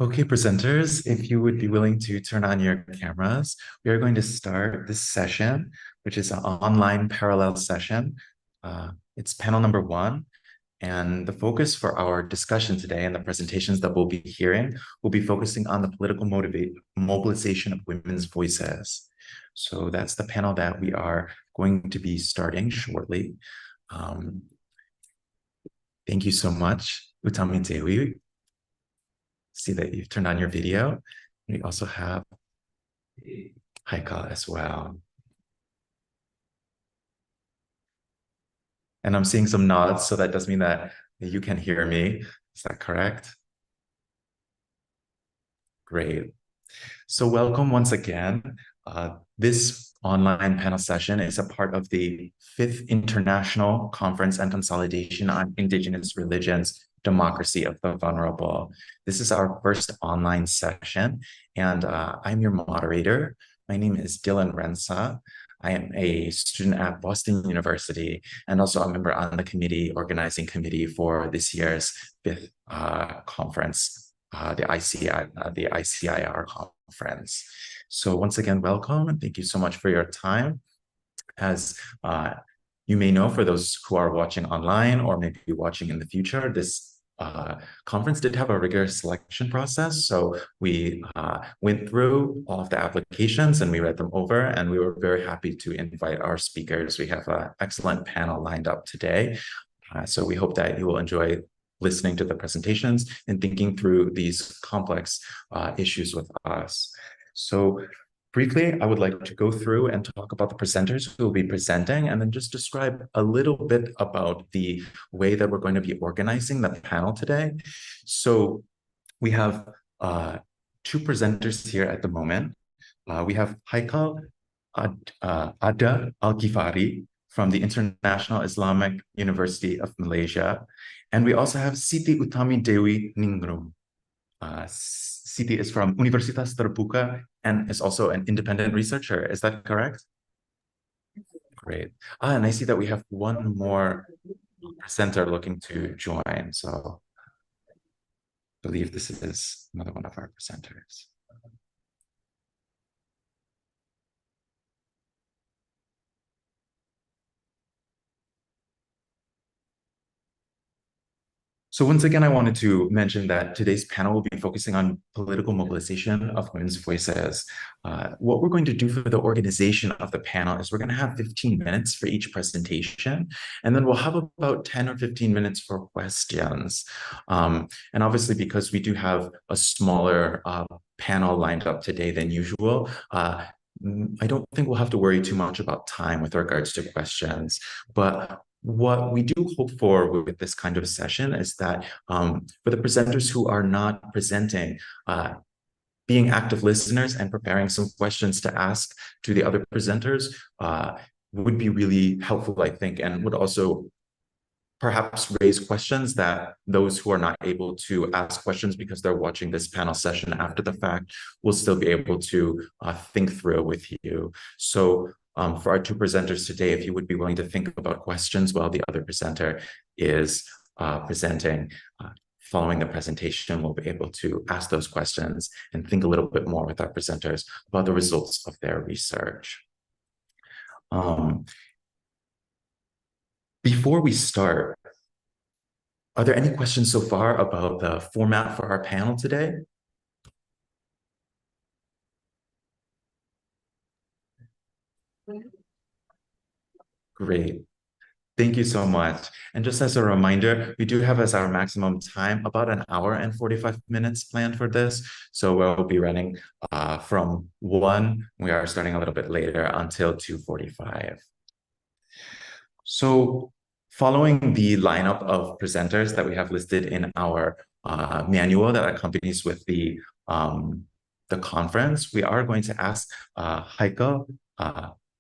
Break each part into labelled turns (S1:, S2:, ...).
S1: Okay, presenters, if you would be willing to turn on your cameras, we are going to start this session, which is an online parallel session. It's panel number one, and the focus for our discussion today and the presentations that we'll be hearing will be focusing on the political mobilization of women's voices. So that's the panel that we are going to be starting shortly. Um, Thank you so much, Utami Dewi. See that you've turned on your video. We also have Haika as well. And I'm seeing some nods, so that does mean that you can hear me. Is that correct? Great. So welcome once again. This online panel session is a part of the 5th International Conference and Consolidation on Indigenous Religions, Democracy of the Vulnerable. This is our first online session, and I'm your moderator. My name is Dylan Rensa. I am a student at Boston University and also a member on the organizing committee for this year's 5th conference, the ICIR conference. So once again, welcome and thank you so much for your time. As you may know, for those who are watching online or maybe watching in the future, this conference did have a rigorous selection process. So we went through all of the applications and we read them over, and we were very happy to invite our speakers. We have an excellent panel lined up today. So we hope that you will enjoy listening to the presentations and thinking through these complex issues with us. So briefly, I would like to go through and talk about the presenters who will be presenting, and then just describe a little bit about the way that we're going to be organizing the panel today. So we have two presenters here at the moment. We have Haikal Ada Al-Ghifari from the International Islamic University of Malaysia. And we also have Siti Utami Dewi Ningrum. Siti is from Universitas Terbuka and is also an independent researcher. Is that correct? Great. And I see that we have one more presenter looking to join. So I believe this is another one of our presenters. So once again, I wanted to mention that today's panel will be focusing on political mobilization of women's voices. What we're going to do for the organization of the panel is we're going to have 15 minutes for each presentation, and then we'll have about 10 or 15 minutes for questions. And obviously, because we do have a smaller panel lined up today than usual, I don't think we'll have to worry too much about time with regards to questions, but what we do hope for with this kind of session is that for the presenters who are not presenting, being active listeners and preparing some questions to ask to the other presenters would be really helpful, I think, and would also perhaps raise questions that those who are not able to ask questions because they're watching this panel session after the fact will still be able to think through with you. So for our two presenters today, if you would be willing to think about questions while the other presenter is presenting, following the presentation, we'll be able to ask those questions and think a little bit more with our presenters about the results of their research. Before we start, are there any questions so far about the format for our panel today? Great. Thank you so much. And just as a reminder, we do have as our maximum time about an hour and 45 minutes planned for this. So we'll be running from 1, we are starting a little bit later, until 2:45. So following the lineup of presenters that we have listed in our manual that accompanies with the conference, we are going to ask Haikal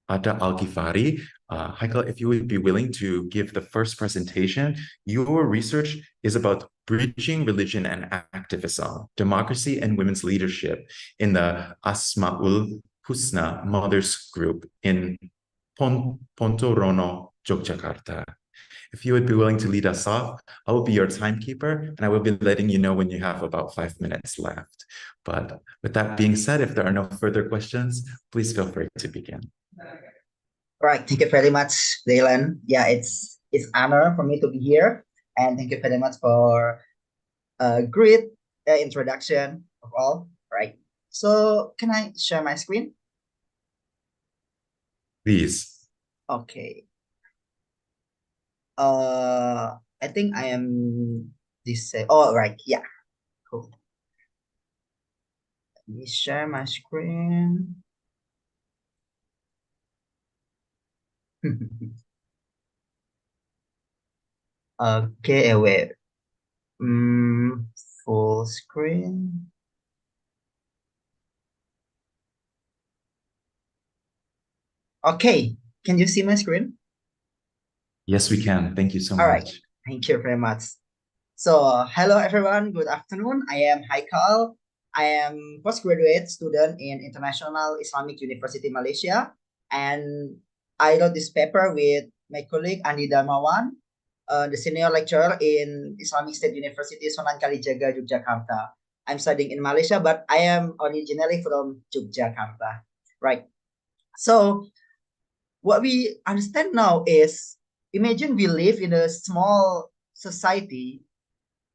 S1: Ada Al-Ghifari. Haikal, if you would be willing to give the first presentation. Your research is about bridging religion and activism, democracy and women's leadership in the Asmaul Husna Mothers Group in Ponto Rono, Yogyakarta. If you would be willing to lead us off, I will be your timekeeper and I will be letting you know when you have about 5 minutes left. But with that being said, if there are no further questions, please feel free to begin.
S2: All right, thank you very much, Dylan. Yeah, it's honor for me to be here, and thank you very much for a great introduction of all. Right. So, can I share my screen?
S1: Please.
S2: Okay. I think I am this. Oh, right. Yeah. Cool. Let me share my screen. Okay, wait. Full screen. Okay, can you see my screen?
S1: Yes, we can. Thank you so
S2: All right,
S1: much.
S2: thank you very much. So, hello everyone, good afternoon. I am Haikal. I am postgraduate student in International Islamic University Malaysia, and I wrote this paper with my colleague Andi Darmawan, the senior lecturer in Islamic State University Sunan Kalijaga, Yogyakarta. I'm studying in Malaysia, but I am originally from Yogyakarta, right? So, what we understand now is, imagine we live in a small society,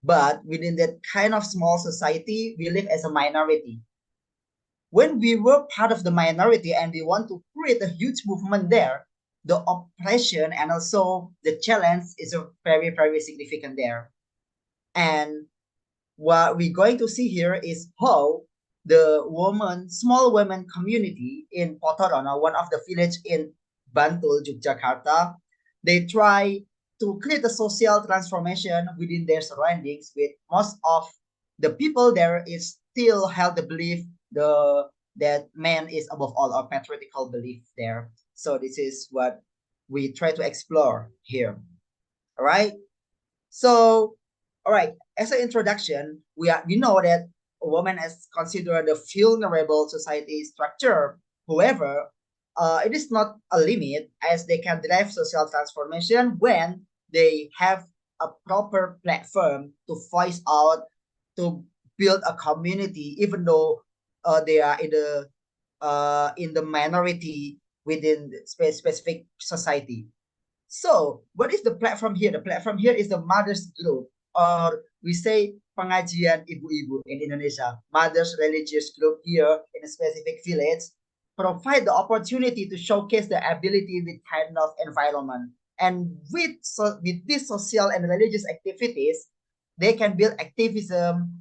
S2: but within that kind of small society, we live as a minority. When we were part of the minority and we want to create a huge movement there, the oppression and also the challenge is a very, very significant there. And what we're going to see here is how the small women community in Potorono, one of the village in Bantul, Yogyakarta, they try to create a social transformation within their surroundings. With most of the people there is still held the belief that man is above all, or patriarchal belief there. So this is what we try to explore here. All right. So, all right, as an introduction, we know that a woman is considered a vulnerable society structure. However, it is not a limit, as they can drive social transformation when they have a proper platform to voice out, to build a community, even though they are in the minority within the specific society. So, what is the platform here? The platform here is the mothers group, or we say pengajian ibu-ibu in Indonesia. Mothers religious group here in a specific village provide the opportunity to showcase the ability with kind of environment. And with these social and religious activities, they can build activism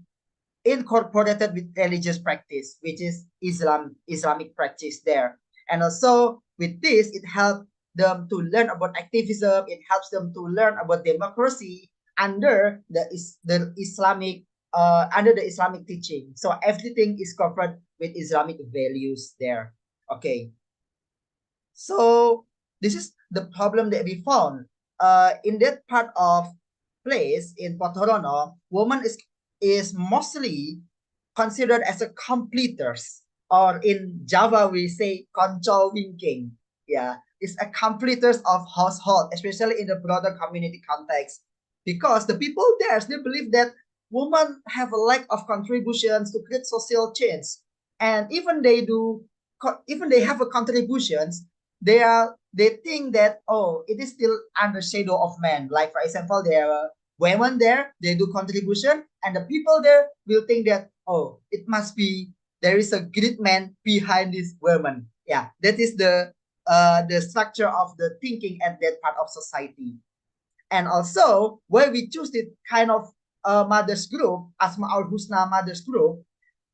S2: incorporated with religious practice, which is Islamic practice there. And also with this, it helps them to learn about activism. It helps them to learn about democracy under the Islamic under the Islamic teaching. So everything is covered with Islamic values there. Okay. So this is the problem that we found. In that part of place in Potorono, woman is mostly considered as a completers, or in Java we say konco winking. Yeah, it's a completers of household, especially in the broader community context, because the people there they believe that women have a lack of contributions to create social change, and even they have a contributions, they think that, oh, it is still under shadow of men. Like for example, there are women there, they do contribution, and the people there will think that, oh, it must be there is a great man behind this woman. Yeah, that is the structure of the thinking at that part of society. And also why we choose this kind of mothers group, Asma al Husna mothers group,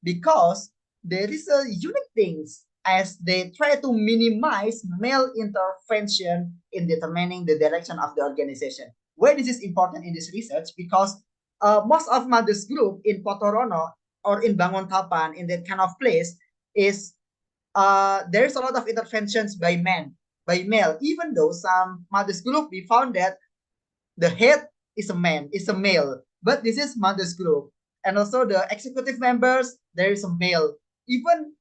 S2: because there is a unique things as they try to minimize male intervention in determining the direction of the organization. Why this is important in this research? Because most of mothers group in Potorono or in Bangontapan, in that kind of place, is there's a lot of interventions by men, by male. Even though some mothers group we found that the head is a man, is a male, but this is mothers group. And also the executive members, there is a male, even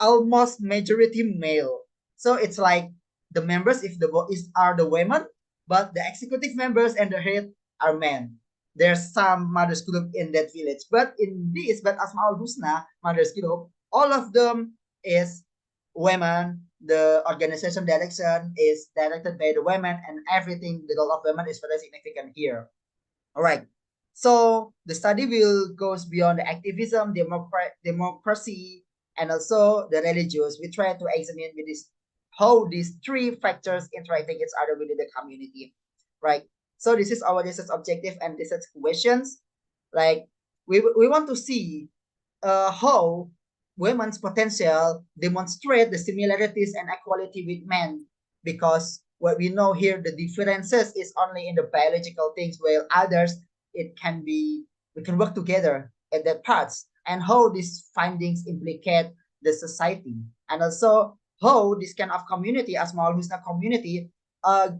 S2: almost majority male. So it's like the members, if the is are the women, but the executive members and the head are men. There's some mothers group in that village, but but Asmaul Husna mothers group, all of them is women. The organization direction is directed by the women, and everything, the role of women is very significant here. All right. So the study will goes beyond the activism, democracy, and also the religious. We try to examine with this how these three factors interacting each other within the community, right? So this is our research objective and research questions. Like we want to see how women's potential demonstrate the similarities and equality with men, because what we know here, the differences is only in the biological things, while others, it can be, we can work together at that parts, and how these findings implicate the society, and also how this kind of community, a small Husna community, uh,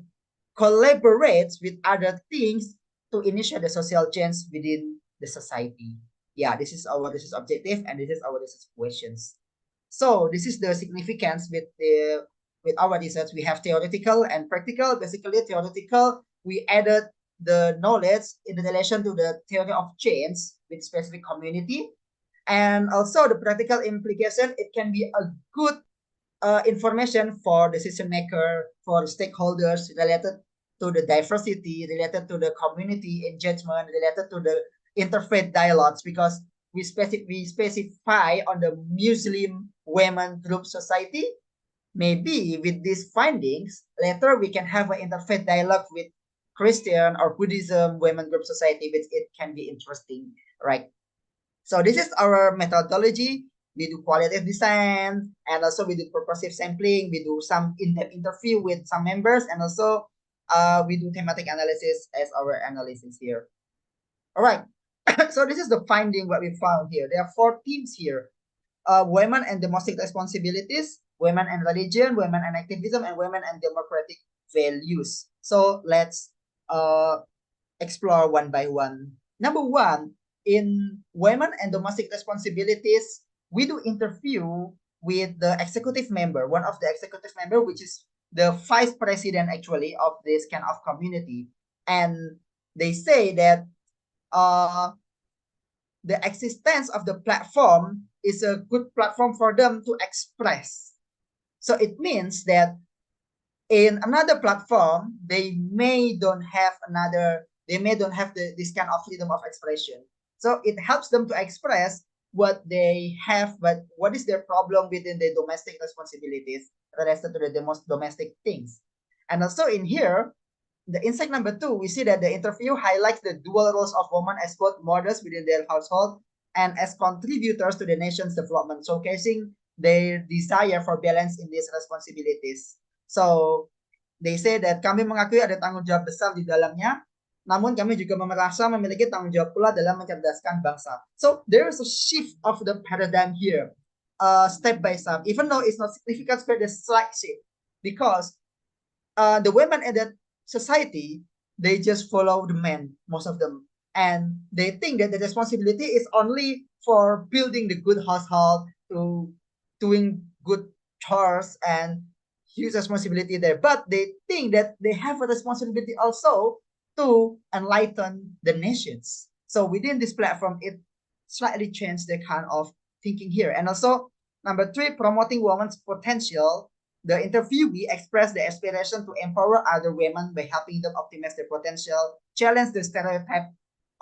S2: collaborates with other things to initiate the social change within the society. Yeah, this is our research objective and this is our research questions. So this is the significance with our research. We have theoretical and practical. Basically, theoretical, we added the knowledge in relation to the theory of change with specific community. And also the practical implication, it can be a good information for decision maker, for stakeholders related to the diversity, related to the community engagement, related to the interfaith dialogues, because we specify on the Muslim women group society. Maybe with these findings, later we can have an interfaith dialogue with Christian or Buddhism women group society, which it can be interesting, right? So this is our methodology. We do qualitative design, and also we do purposive sampling. We do some in-depth interview with some members, and also we do thematic analysis as our analysis here. All right. So this is the finding what we found here. There are 4 themes here: women and domestic responsibilities, women and religion, women and activism, and women and democratic values. So let's explore one by one. Number one, in women and domestic responsibilities, we do interview with the executive member, one of the executive member, which is the vice president actually of this kind of community. And they say that the existence of the platform is a good platform for them to express. So it means that in another platform, they may don't have this kind of freedom of expression. So it helps them to express what they have, but what is their problem within the domestic responsibilities related to the most domestic things. And also in here, the insight number 2, we see that the interview highlights the dual roles of women as both mothers within their household and as contributors to the nation's development, showcasing their desire for balance in these responsibilities. So, they say that kami mengakui ada tanggung jawab besar di dalamnya, namun kami juga merasa memiliki tanggung jawab pula dalam mencerdaskan bangsa. So, there is a shift of the paradigm here, step by step, even though it's not significant, but a slight shift, because the women in that society, they just follow the men, most of them. And they think that the responsibility is only for building the good household, to doing good chores and huge responsibility there. But they think that they have a responsibility also to enlighten the nations. So within this platform, it slightly changed the kind of thinking here. And also, number 3, promoting women's potential. The interviewee expressed the aspiration to empower other women by helping them optimize their potential, challenge the stereotype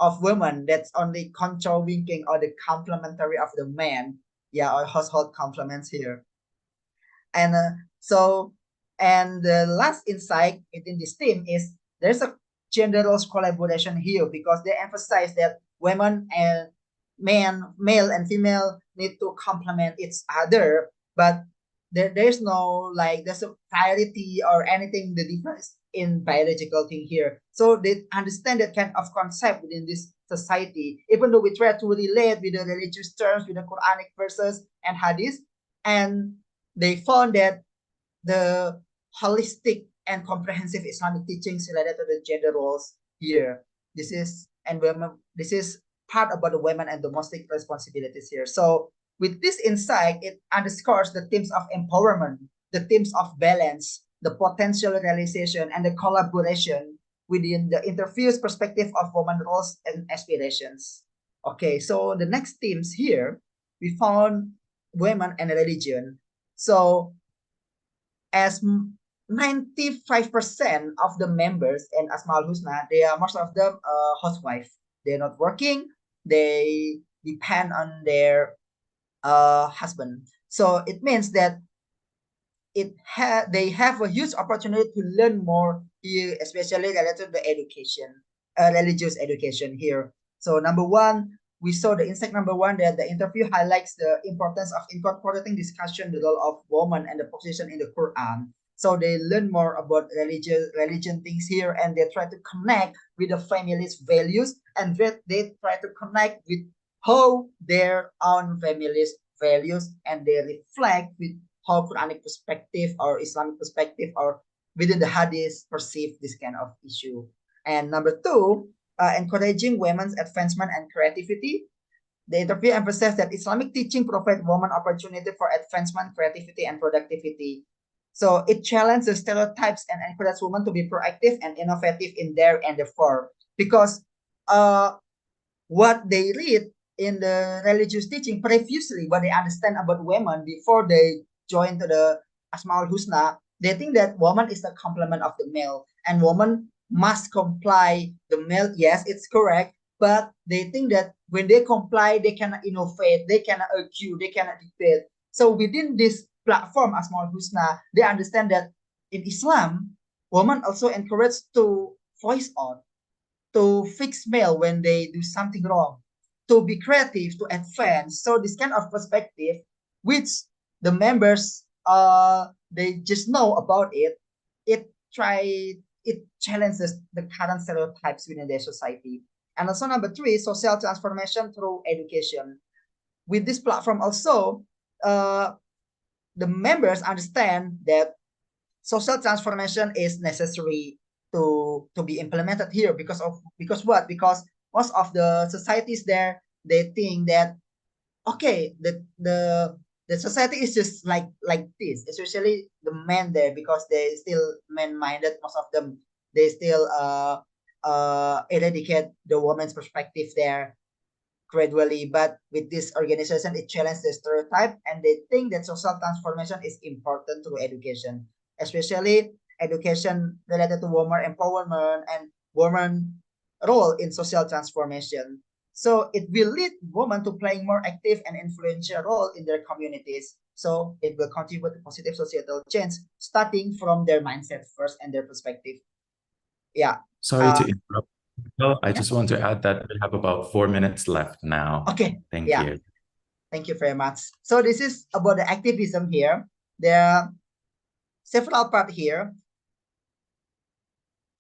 S2: of women that's only controlling or the complementary of the man, yeah, or household complements here. And and the last insight within this team is there's a gender roles collaboration here, because they emphasize that women and male and female need to complement each other, but there's no like there's a priority or anything the difference in biological thing here. So they understand that kind of concept within this society, even though we try to relate with the religious terms, with the Quranic verses and hadith, and they found that the holistic and comprehensive Islamic teachings related to the gender roles here. This is and women. This is part about the women and domestic responsibilities here. So with this insight, it underscores the themes of empowerment, the themes of balance, the potential realization, and the collaboration within the interview's perspective of women roles and aspirations. Okay, so the next themes here, we found women and religion. So as 95% of the members in Asmaul Husna, they are most of them housewife. They're not working. They depend on their husband. So it means that they have a huge opportunity to learn more here, especially related to the education, religious education here. So number one, we saw the insight number one that the interview highlights the importance of incorporating discussion the role of woman and the position in the Quran. So they learn more about religion things here, and they try to connect with the family's values, and they try to connect with how their own family's values, and they reflect with how Quranic perspective or Islamic perspective or within the Hadith perceive this kind of issue. And number two, encouraging women's advancement and creativity. The interview emphasized that Islamic teaching provides women opportunity for advancement, creativity, and productivity. So it challenges stereotypes and encourages women to be proactive and innovative in their endeavor. Because what they read in the religious teaching previously, what they understand about women before they join to the Asmaul Husna, they think that woman is the complement of the male, and woman must comply the male. Yes, it's correct, but they think that when they comply, they cannot innovate, they cannot argue, they cannot debate. So within this platform, Asmaul Husna, they understand that in Islam, women also encouraged to voice out, to fix male when they do something wrong, to be creative, to advance. So this kind of perspective, which the members they just know about it, it challenges the current stereotypes within their society. And also number three, social transformation through education. With this platform also, the members understand that social transformation is necessary to be implemented here because what? Because most of the societies there, they think that okay, the society is just like this, especially the men there, because they still men minded. Most of them, they still eradicate the woman's perspective there gradually. But with this organization, it challenges the stereotype, and they think that social transformation is important through education, especially education related to woman empowerment and woman role in social transformation. So it will lead women to playing more active and influential role in their communities. So it will contribute to positive societal change, starting from their mindset first and their perspective. Yeah.
S1: Sorry
S2: Uh,
S1: to interrupt. Well, I
S2: yeah.
S1: just want to add that we have about 4 minutes left now.
S2: Okay.
S1: Thank
S2: Yeah.
S1: you.
S2: Thank you very much. So this is about the activism here. There are several parts here.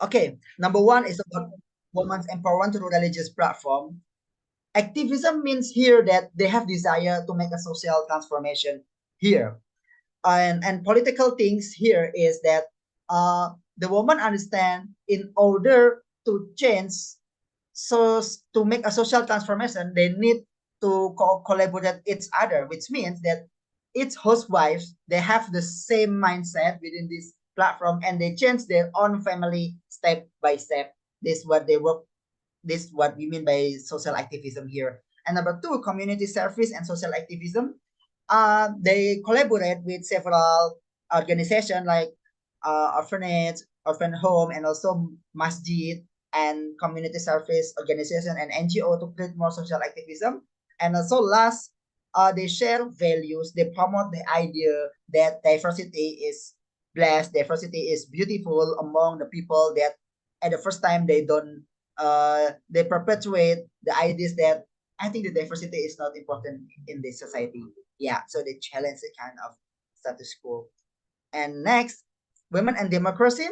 S2: Okay, number one is about women's empowerment through religious platform. Activism means here that they have desire to make a social transformation here. And political things here is that the woman understand in order to change, so to make a social transformation, they need to collaborate each other, which means that each housewives, they have the same mindset within this platform, and they change their own family step by step. This is what they work. This is what we mean by social activism here. And number two, community service and social activism. They collaborate with several organizations like orphanage, orphan home, and also masjid and community service organization and NGO to create more social activism. And also last, they share values. They promote the idea that diversity is blessed, diversity is beautiful among the people, that at the first time they don't they perpetuate the ideas that I think the diversity is not important in this society. Yeah, so they challenge the kind of status quo. And next, women and democracy.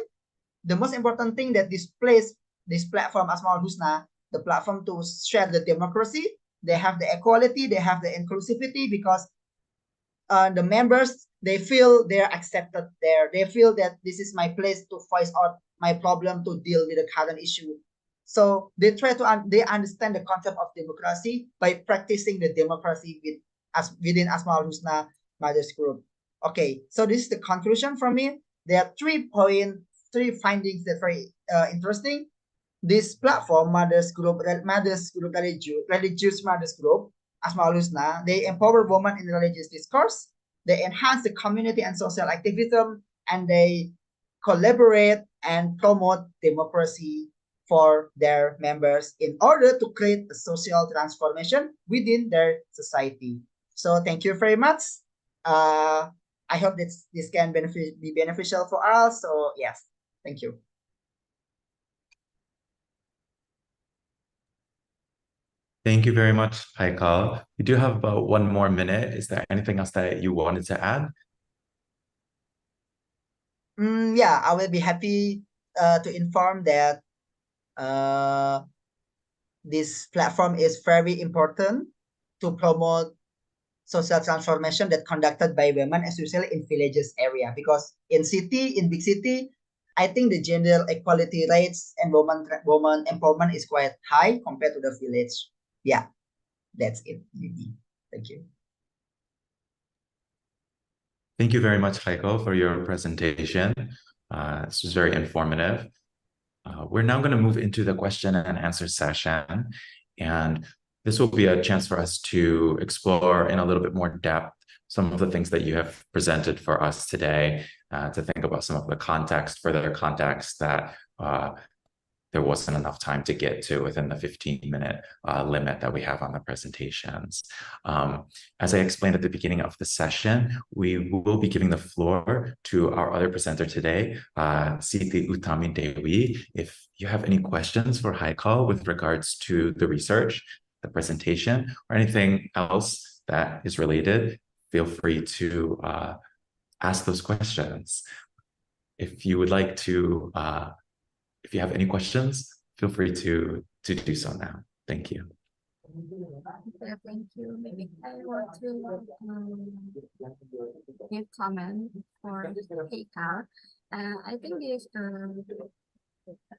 S2: The most important thing that displays this platform Asmaul Husna, the platform to share the democracy. They have the equality, they have the inclusivity, because the members, they feel they're accepted there. They feel that this is my place to voice out my problem, to deal with the current issue. So they try to they understand the concept of democracy by practicing the democracy within Asmaul Husna Mothers Group. Okay, so this is the conclusion from me. there are three findings that are very interesting. This platform, religious mothers group, Asmaul Husna, they empower women in religious discourse, they enhance the community and social activism, and they collaborate and promote democracy for their members in order to create a social transformation within their society. So thank you very much. Uh, I hope this can be beneficial for us. So yes, thank you.
S1: Thank you very much, Haikal. We do have about 1 more minute. Is there anything else that you wanted to add?
S2: Yeah, I will be happy to inform that uh, this platform is very important to promote social transformation that conducted by women, especially in villages area. Because in big city, I think the gender equality rates and woman empowerment is quite high compared to the village. Yeah, that's it. Thank you.
S1: Thank you very much, Heiko, for your presentation. This was very informative. We're now going to move into the question and answer session. And this will be a chance for us to explore in a little bit more depth some of the things that you have presented for us today, to think about some of the further context that there wasn't enough time to get to within the 15-minute limit that we have on the presentations. As I explained at the beginning of the session, we will be giving the floor to our other presenter today, Siti Utami Dewi. If you have any questions for Haikal with regards to the research, the presentation, or anything else that is related, feel free to ask those questions. If you would like to if you have any questions, feel free to do so now. Thank you.
S3: Okay, thank you. Maybe I want to give comment for PayPal. I think this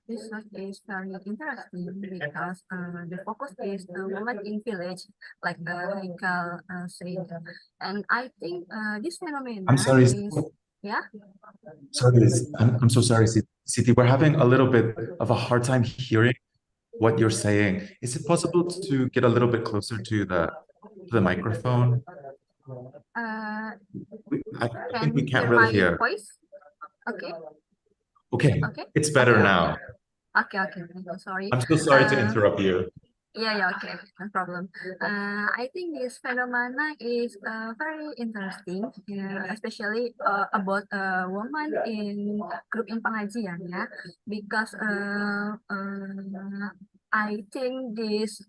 S3: is very interesting because the focus is the woman in village, like Haikal said, and I think this
S1: I'm
S3: phenomena
S1: sorry.
S3: is yeah.
S1: Sorry, I'm so sorry, Siti. We're having a little bit of a hard time hearing what you're saying. Is it possible to get a little bit closer to the microphone?
S3: Uh,
S1: I think we
S3: can
S1: can't
S3: hear
S1: really
S3: my
S1: hear.
S3: voice? Okay,
S1: Okay,
S3: okay,
S1: it's
S3: okay,
S1: better
S3: okay,
S1: now.
S3: okay. Sorry.
S1: I'm so sorry to interrupt you.
S3: Yeah, okay, no problem. I think this phenomena is very interesting, especially about a woman in group in pengajian, yeah, because I think this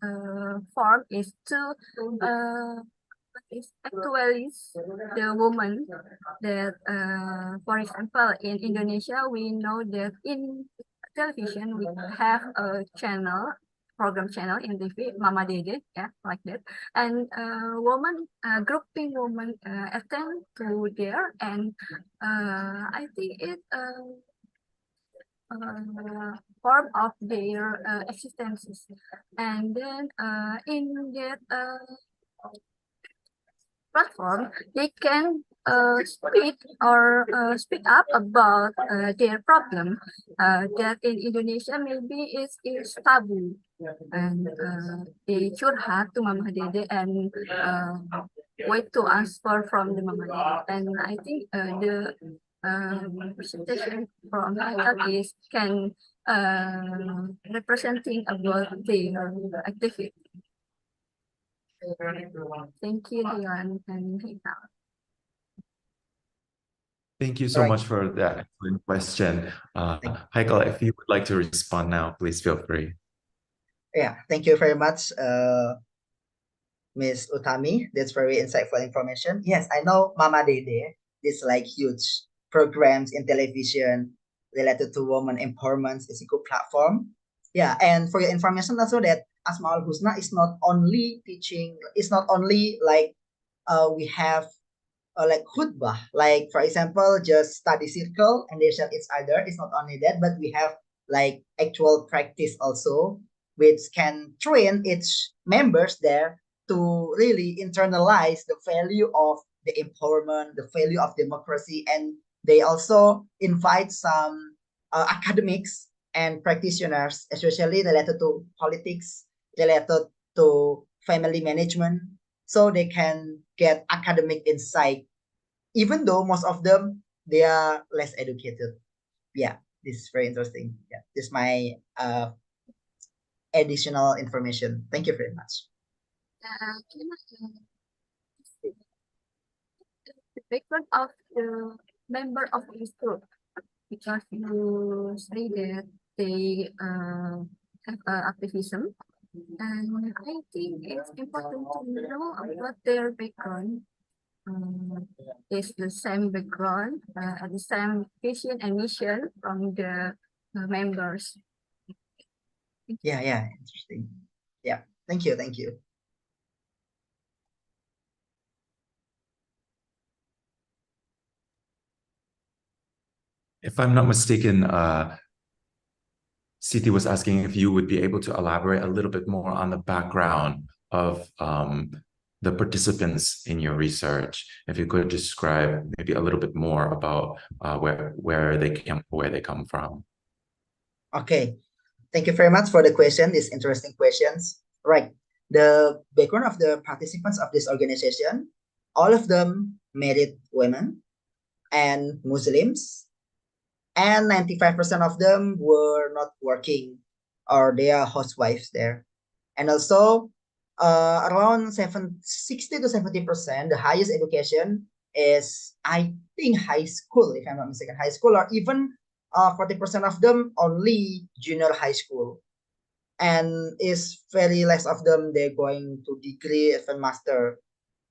S3: form is to is actually the woman that, for example, in Indonesia, we know that in television we have a program channel in TV, Mama Dede, yeah, like that. And woman, grouping women attend to there, and I think it form of their existences. And then in that platform, they can speak up about their problem that in Indonesia maybe is taboo, and they curhat to Mama Dede and wait to answer from the Mama Dede. And I think the presentation from Haikal is can representing about their activity. Thank you, Dion and Haikal.
S1: Thank you
S2: All
S1: so
S2: right.
S1: much for that excellent question. Haikal, if you would like to respond now, please feel free.
S2: Yeah, thank you very much, Miss Utami. That's very insightful information. Yes, I know Mama Dede. This like huge programs in television related to women empowerment is a good platform. Yeah, and for your information also that Asmaul Husna is not only teaching, it's not only like we have like khutbah, like for example, just study circle and they share each other. It's not only that, but we have like actual practice also, which can train its members there to really internalize the value of the empowerment, the value of democracy, and They also invite some academics and practitioners, especially related to politics, related to family management, so they can get academic insight, even though most of them they are less educated. Yeah, this is very interesting. Yeah, this is my additional information. Thank you very much.
S3: The background of the member of this group, because you say that they have activism, and I think it's important to know about their background. Is the same background, the same vision and mission from the members.
S2: Yeah, yeah, interesting. Yeah, thank you, thank you.
S1: If I'm not mistaken, Siti was asking if you would be able to elaborate a little bit more on the background of the participants in your research. If you could describe maybe a little bit more about where they come from.
S2: Okay, thank you very much for the question. These interesting questions. Right, the background of the participants of this organization, all of them married women and Muslims, and 95% of them were not working, or they are housewives there. And also around 60 to 70%, the highest education is, I think, high school, if I'm not mistaken, high school, or even 40% of them only junior high school. And is very less of them they're going to degree, even master.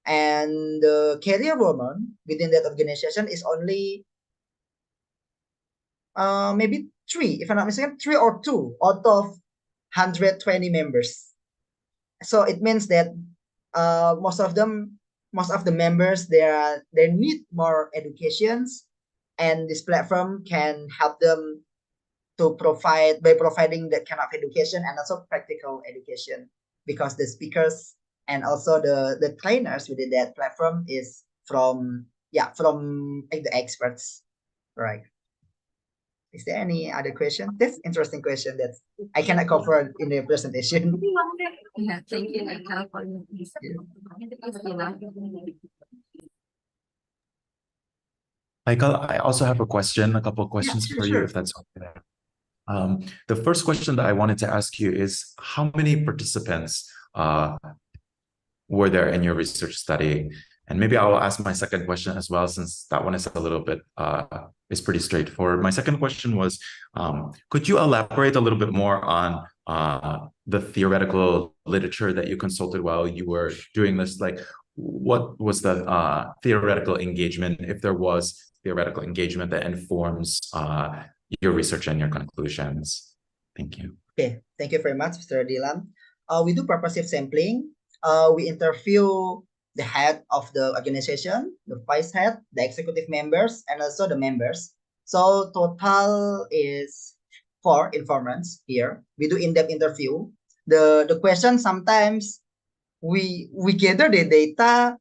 S2: And the career woman within that organization is only maybe three, if I'm not mistaken, three or two out of 120 members. So it means that most of them, most of the members, they need more educations, and this platform can help them to provide by providing that kind of education and also practical education, because the speakers and also the trainers within that platform is from, yeah, from like the experts, right? Is there any other question? That's interesting question that I cannot cover in the presentation.
S3: Yeah, thank you, Nika, for this.
S1: Michael, I also have a question, a couple of
S2: Yeah,
S1: questions
S2: sure,
S1: for you,
S2: sure.
S1: if that's okay. The first question that I wanted to ask you is, how many participants were there in your research study? And maybe I will ask my second question as well, since that one is a little bit is pretty straightforward. My second question was, could you elaborate a little bit more on the theoretical literature that you consulted while you were doing this? Like, what was the theoretical engagement, if there was theoretical engagement that informs your research and your conclusions? Thank you.
S2: Okay, thank you very much, Mr. Dilan. We do purposive sampling. We interview the head of the organization, the vice head, the executive members, and also the members. So total is 4 informants here. We do in-depth interview. The question, sometimes we gather the data.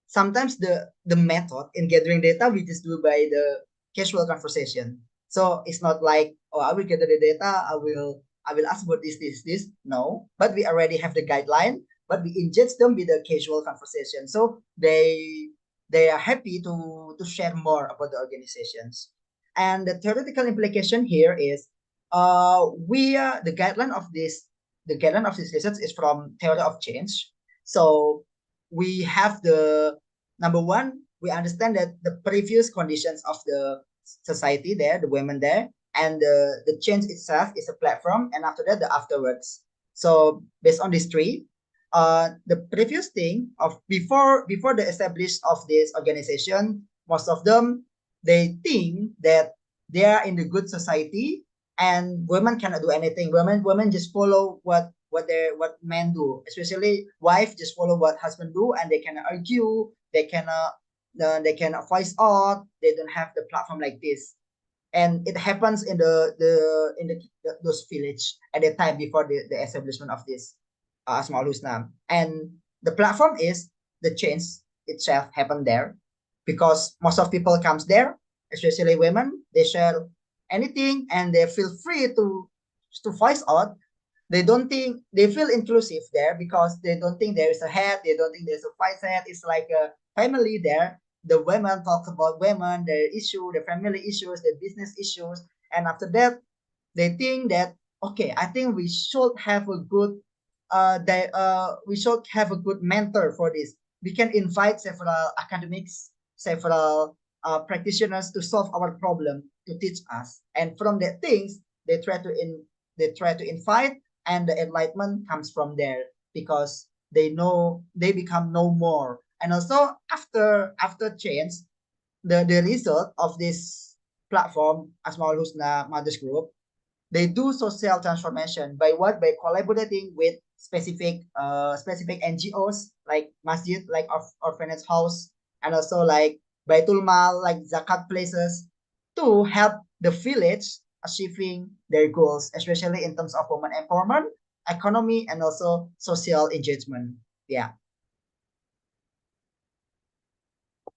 S2: Sometimes the method in gathering data we just do by the casual conversation. So it's not like, oh, I will gather the data, I will ask about this. No, but we already have the guideline, but we ingest them with a casual conversation. So they are happy to share more about the organizations. And the theoretical implication here is the guideline of this research is from theory of change. So we have the number one, we understand that the previous conditions of the society there, the women there, and the change itself is a platform, and after that, the afterwards. So based on these three, the previous thing of before the establishment of this organization, most of them they think that they are in the good society and women cannot do anything. Women just follow what men do, especially wife just follow what husband do, and they cannot argue, they cannot voice out, they don't have the platform like this. And it happens in those village at the time before the establishment of this Asmaul Husna. And the platform is the change itself happened there. because most of people comes there, especially women. They share anything and they feel free to voice out. They don't think they feel inclusive there because they don't think there is a head, they don't think there's a vice head. It's like a family there. The women talk about women, their issue, their family issues, their business issues, and after that they think that okay, I think we should have a good we should have a good mentor for this. We can invite several academics, several practitioners to solve our problem, to teach us, and from that things they try to invite, and the enlightenment comes from there because they know they become no more. And also after change, the result of this platform Asmaul Husna Mothers Group, they do social transformation by what? By collaborating with specific NGOs like masjid, like orphanage house, and also like Baitul Mal, like zakat places, to help the village achieving their goals, especially in terms of women empowerment, economy, and also social engagement. Yeah,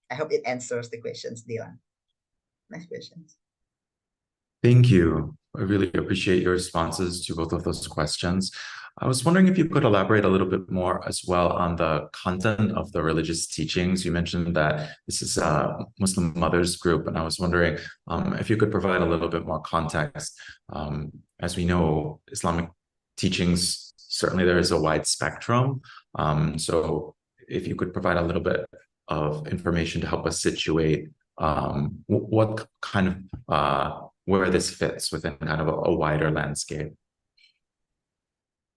S2: I hope it answers the questions, Dylan. Next questions.
S1: Thank you. I really appreciate your responses to both of those questions. I was wondering if you could elaborate a little bit more as well on the content of the religious teachings. You mentioned that this is a Muslim mothers group, and I was wondering if you could provide a little bit more context. As we know, Islamic teachings, certainly there is a wide spectrum. So if you could provide a little bit of information to help us situate what kind of where this fits within kind of a wider landscape.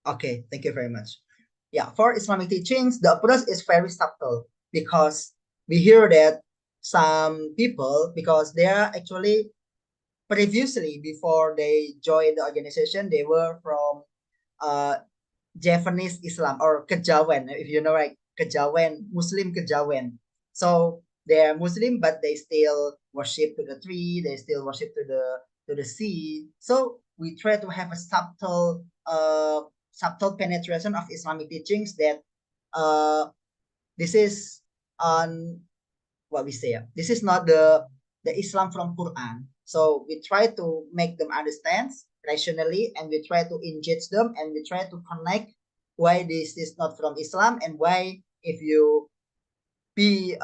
S2: Okay, thank you very much. Yeah, for Islamic teachings, the approach is very subtle because we hear that some people, because they are actually previously, before they joined the organization, they were from Javanese Islam or Kejawen, if you know, right? Kejawen, Muslim Kejawen. So they're Muslim, but they still worship to the tree. They still worship to the sea. So we try to have a subtle penetration of Islamic teachings that this is on what we say. This is not the Islam from Quran. So we try to make them understand rationally, and we try to engage them, and we try to connect why this is not from Islam, and why if you be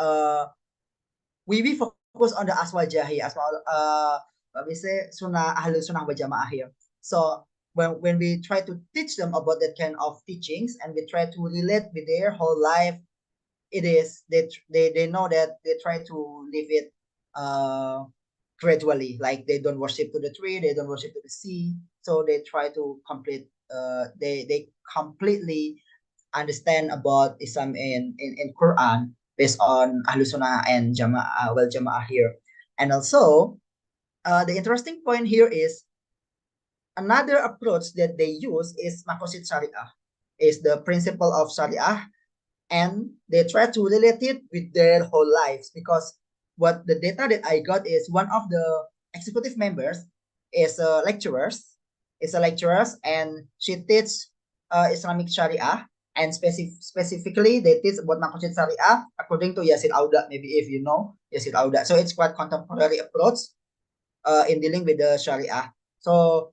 S2: we focus on the aswal jahi, aswal what we say sunnah ahlul sunnah wal jamaah here. So when we try to teach them about that kind of teachings, and we try to relate with their whole life, it is they know that they try to live it gradually, like they don't worship to the tree, they don't worship to the sea, so they try to complete they completely understand about Islam in Quran based on Ahlus Sunnah and Jama'ah well Jama'ah here. And also the interesting point here is another approach that they use is Makosid Syariah, is the principle of Syariah, and they try to relate it with their whole lives, because what the data that I got is one of the executive members is a lecturer, and she teaches Islamic Sharia, and specifically they teach about Maqasid Sharia according to Yasir Auda, maybe if you know Yasir Auda. So it's quite contemporary approach in dealing with the Sharia. So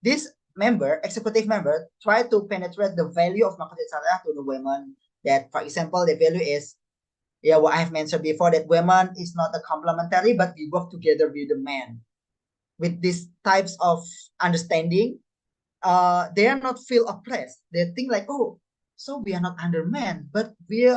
S2: this executive member, try to penetrate the value of Maqasid Sharia to the women. That, for example, the value is, yeah, what I have mentioned before, that women is not a complementary, but we work together with the man. With these types of understanding, they are not feel oppressed. They think like, oh, so we are not under men, but we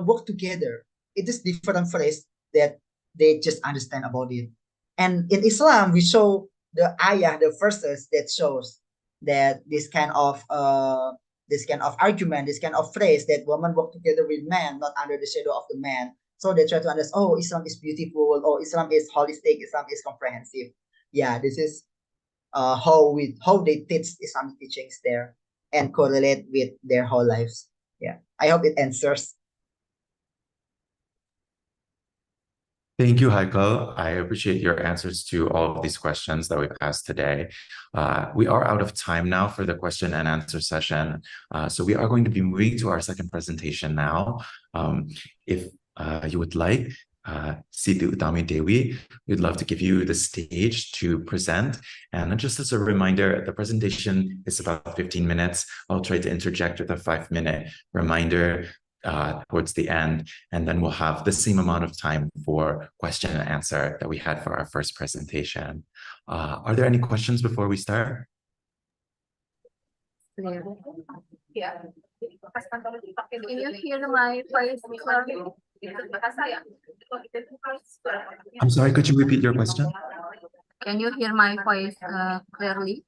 S2: work together. It is different phrase that they just understand about it. And in Islam, we show the ayah, the verses that shows that this kind of argument, this kind of phrase that women work together with men, not under the shadow of the man. So they try to understand, oh, Islam is beautiful, oh, Islam is holistic, Islam is comprehensive. Yeah, this is how they teach Islamic teachings there and correlate with their whole lives. Yeah, I hope it answers.
S1: Thank you, Heiko. I appreciate your answers to all of these questions that we've asked today. We are out of time now for the question and answer session. So we are going to be moving to our second presentation now. If you would like, Situ Utami Dewi, we'd love to give you the stage to present. And just as a reminder, the presentation is about 15 minutes. I'll try to interject with a 5-minute reminder towards the end, and then we'll have the same amount of time for question and answer that we had for our first presentation. Are there any questions before we start?
S3: Yeah. Can you hear my voice clearly?
S1: I'm sorry, could you repeat your question?
S3: Can you hear my voice clearly?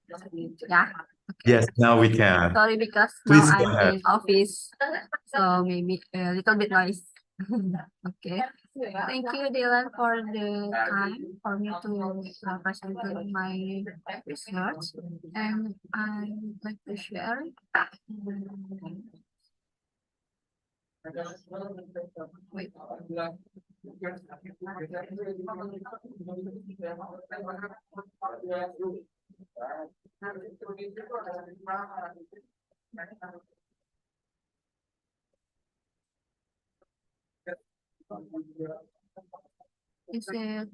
S3: Yeah. Okay.
S1: Yes, now we can.
S3: Sorry, because
S1: Please
S3: now
S1: go
S3: I'm
S1: ahead.
S3: in office, so maybe a little bit noise. Okay. Thank you, Dylan, for the time for me to present my research, and I'd like to share. Wait. Is it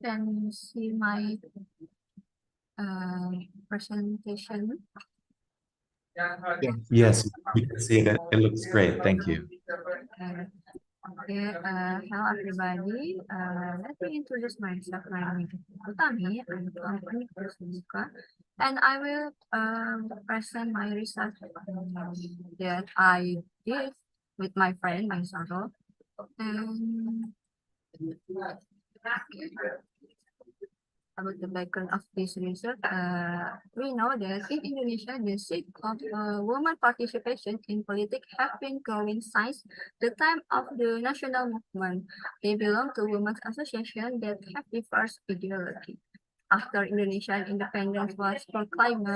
S3: can you see my presentation?
S1: Yes, we can see that. It looks great. Thank you.
S3: Okay, hello everybody. Let me introduce myself. My name is Utami. I'm from Universitas, and I will present my research that I did with my friend, my Saro. And about the background of this research, we know that in Indonesia, the seat of women participation in politics have been growing since the time of the national movement. They belong to women's associations that have diverse ideology. After Indonesian independence was proclaimed,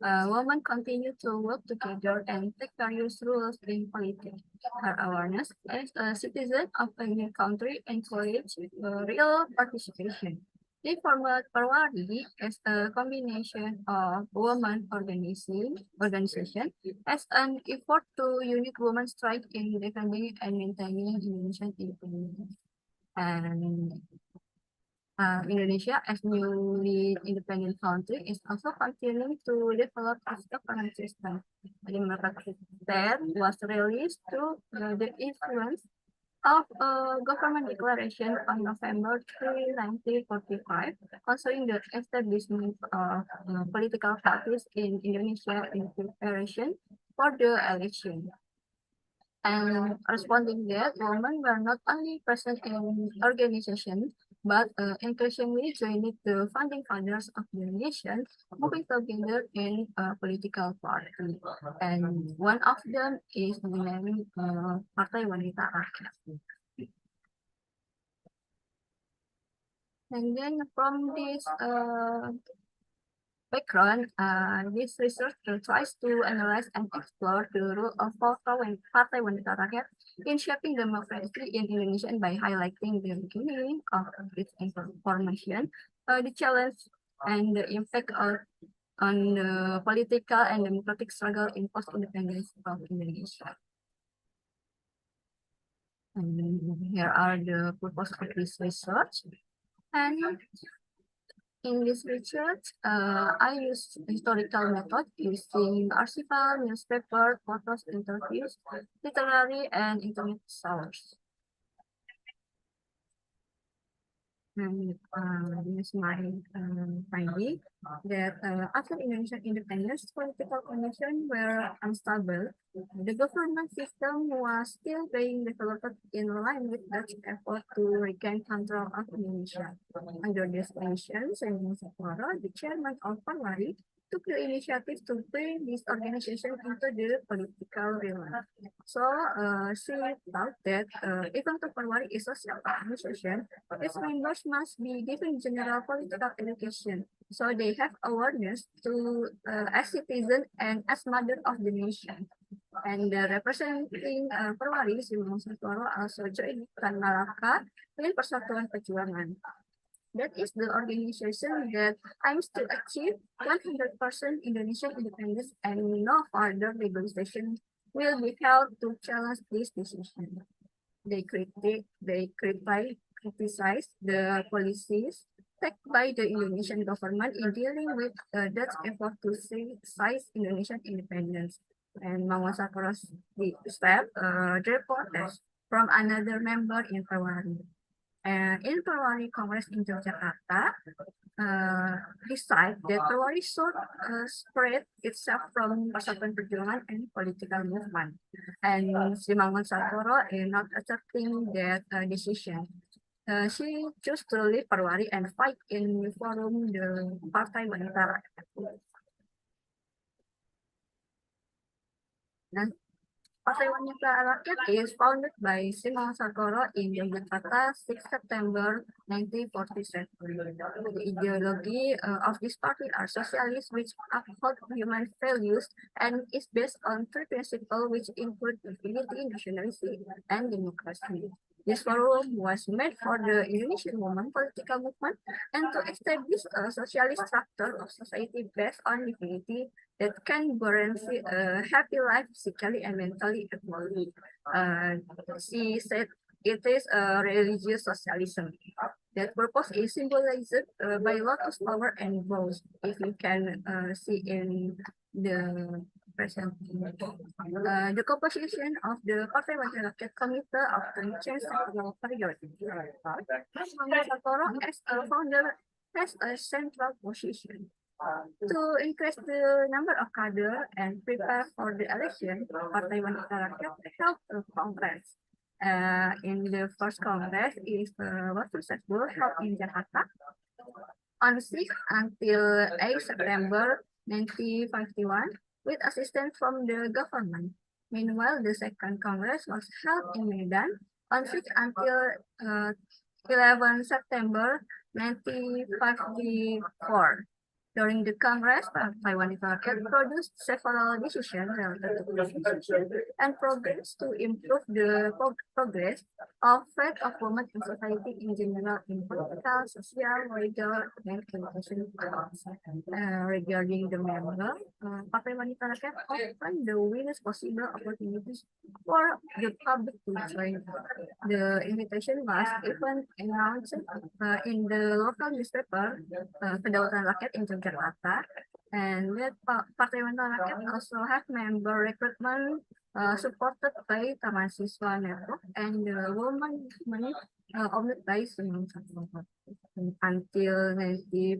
S3: women continue to work together and take various roles in politics. Her awareness as a citizen of a new country encouraged real participation. They formed Perwari as a combination of women organization as an effort to unite women's strength in defending and maintaining Indonesian independence. And Indonesia, as newly independent country, is also continuing to develop its governance system. The democratic state was released through the influence of a government declaration on November 3, 1945, concerning the establishment of political parties in Indonesia in preparation for the election. And responding that, women were not only present in organizations, but increasingly joined the founding fathers of the nation, moving together in a political party. And one of them is named Partai Wanita Rakyat. And then from this background, this research tries to analyze and explore the role of Partai Wanita Rakyat in shaping democracy in Indonesia by highlighting the beginning of its formation, the challenge and the impact on the political and democratic struggle in post-independence of Indonesia. And here are the purpose of this research. And in this research, I use historical method using archival, newspaper, photos, interviews, literary, and internet sources. And this is my finding that after Indonesian independence, political conditions were unstable. The government system was still being developed in line with Dutch effort to regain control of Indonesia. Under these conditions, the chairman of Parwari, took the initiative to bring this organization into the political realm. So she thought that even though Parwari is a social organization, its members must be given general political education, so they have awareness to as citizens and as mother of the nation. And representing Perwari, Simon Satwaro also joined Tan Malaka in Persatuan Perjuangan. That is the organization that aims to achieve 100% Indonesian independence, and no further legalization will be held to challenge this decision. criticize the policies taken by the Indonesian government in dealing with Dutch effort to seize Indonesian independence. And Mangosakoro's step the protest from another member in February. In February Congress in Yogyakarta, decide that February should spread itself from Persatuan Perjuangan and political movement. And Simangun Sakoro is not accepting that decision. She chose to leave February and fight in forum the Partai Wanita. Partai Wanita Rakyat is founded by Simangun Sakoro in Yogyakarta 6 September 1947. The ideology of this party are socialists which uphold human values and is based on three principles which include equality, nationalism, and democracy. This forum was made for the Indonesian women political movement and to establish a socialist structure of society based on dignity that can guarantee a happy life physically and mentally equally. She said it is a religious socialism. That purpose is symbolized by lotus flower and bows, if you can see in the present. The composition of the Partai Wanita Rakyat Committee often changes several period. Mangga Sakoro as a founder has a central position. To increase the number of cadre and prepare for the election, Partai Wanita Rakyat held a congress. In the first congress is was successful held in Jakarta on 6 until 8 September 1951 with assistance from the government. Meanwhile, the second congress was held in Medan on 6 until 11 September 1954. During the Congress, Partai Wanita Rakyat produced several decisions related to constitution and programs to improve the progress of right of women in society in general in political, social, legal, and education fields. Regarding the member, Partai Wanita Rakyat offered the widest possible opportunities for the public to join. The invitation was even announced in the local newspaper, Kedaulatan Rakyat in Jakarta, and that Partai Wanita Rakyat also have member recruitment supported by Taman Siswa Network and the women movement owned by Simangun Sakoro. Until 1949,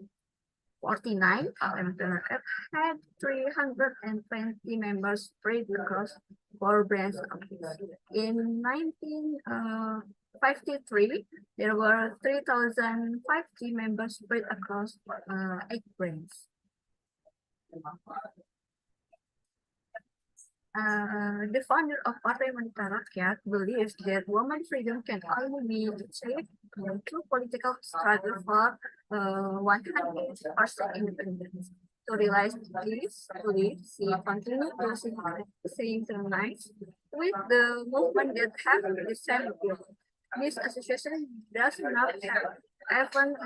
S3: Partai Wanita Rakyat had 320 members spread across 4 branch offices. In 1953, there were 3,050 members spread across 8 branches. The founder of Partai Wanita Rakyat believes that women's freedom can only be achieved through political struggle for 100% independence. To realize this, she continued to synchronize with the movement that have the same goal. This association does not have even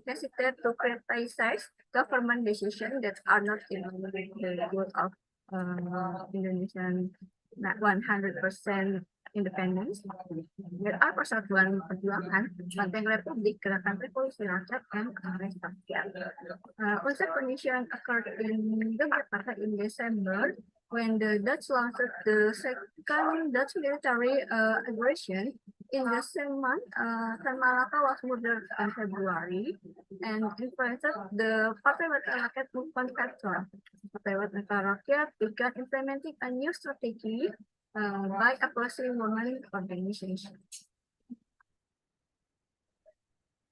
S3: hesitate to criticize government decisions that are not in the good of Indonesian 100% independence. There are Persatuan Perjuangan, Banteng Republik, Gerakan Revolusi Rakyat, and Kongres Rakyat. Konsep penisian occurred in Jakarta in December when the Dutch launched the second Dutch military aggression. In the same month, Tan Malaka was murdered in February and influenced the Partai Wanita Rakyat movement pattern. Partai Wanita Rakyat began implementing a new strategy by abolishing women organizations.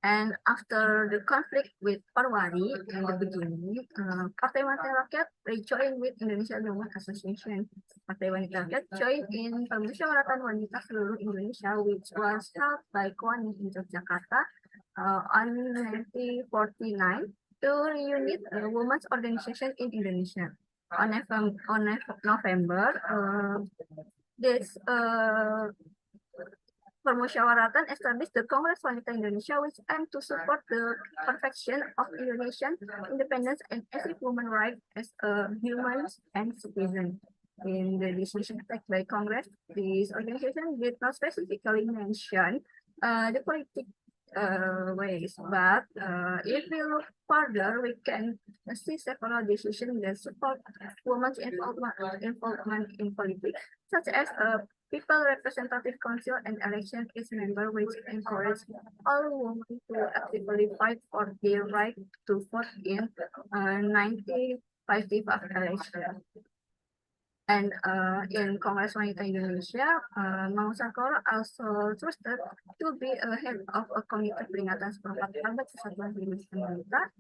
S3: And after the conflict with Parwari in the beginning, Partai Wanita Rakyat rejoined with Indonesia Women Association. Partai Wanita Rakyat joined in Permusyawaratan Wanita Seluruh Indonesia, which was held by KOANI in Yogyakarta on 1949 to reunite women's organization in Indonesia. On November, this Permusyawaratan established the Congress Wanita Indonesia, which aimed to support the perfection of Indonesian independence and achieve women's rights as a human and citizen. In the decision taken by Congress, this organization did not specifically mention the politic ways, but if we look further, we can see several decisions that support women's involvement in politics, such as a People Representative Council and election is member which encourage all women to actively fight for their right to vote in 1955 election. And in Congress Wanita Indonesia, Mau Sakoro also trusted to be a head of a committee peringatan seperempat abad kesatuan Indonesia Wanita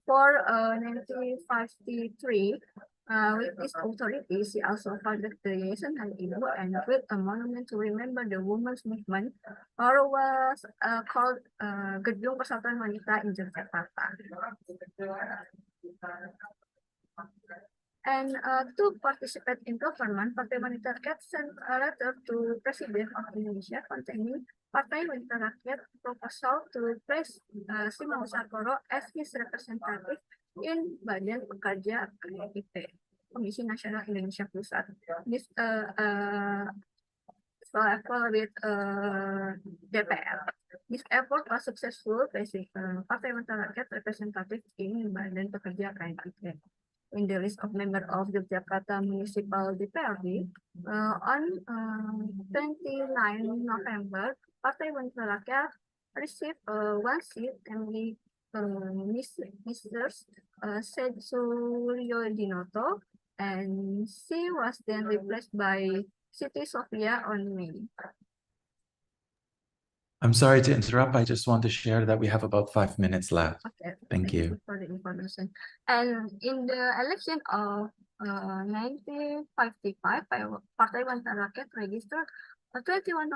S3: for 1953. With this authority, she also founded the Yayasan Hari Ibu and built a monument to remember the women's movement, or was called Gedung Persatuan Wanita in Yogyakarta. And to participate in government, Partai Wanita Rakyat sent a letter to President of Indonesia containing Partai Wanita Rakyat proposal to place Simao Sakoro as his representative in Badan Pekerja KIP, Komisi Nasional Indonesia Pusat. This level with DPR. This effort was successful, placing Partai Wanita Rakyat representative in Badan Pekerja KIP. In the list of members of the Jakarta Municipal DPRD, on 29 November, Partai Wanita Rakyat received one seat, namely Mr. Said Suryo Dinoto, and she was then replaced by Siti Sofia on May.
S1: I'm sorry to interrupt. I just want to share that we have about 5 minutes left.
S3: Okay.
S1: Thank you
S3: for the information. And in the election of 1955, Partai Wanita Rakyat registered 21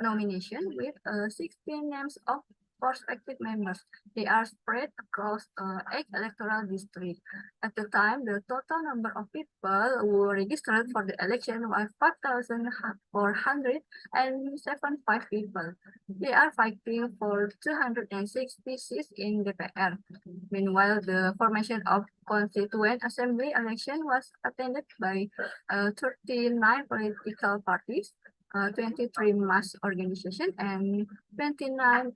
S3: nominations with 16 names of prospective members. They are spread across 8 electoral districts. At the time, the total number of people who registered for the election was 5,475 people. They are fighting for 260 seats in DPR. Meanwhile, the formation of Constituent Assembly election was attended by 39 political parties, 23 mass organizations, and 29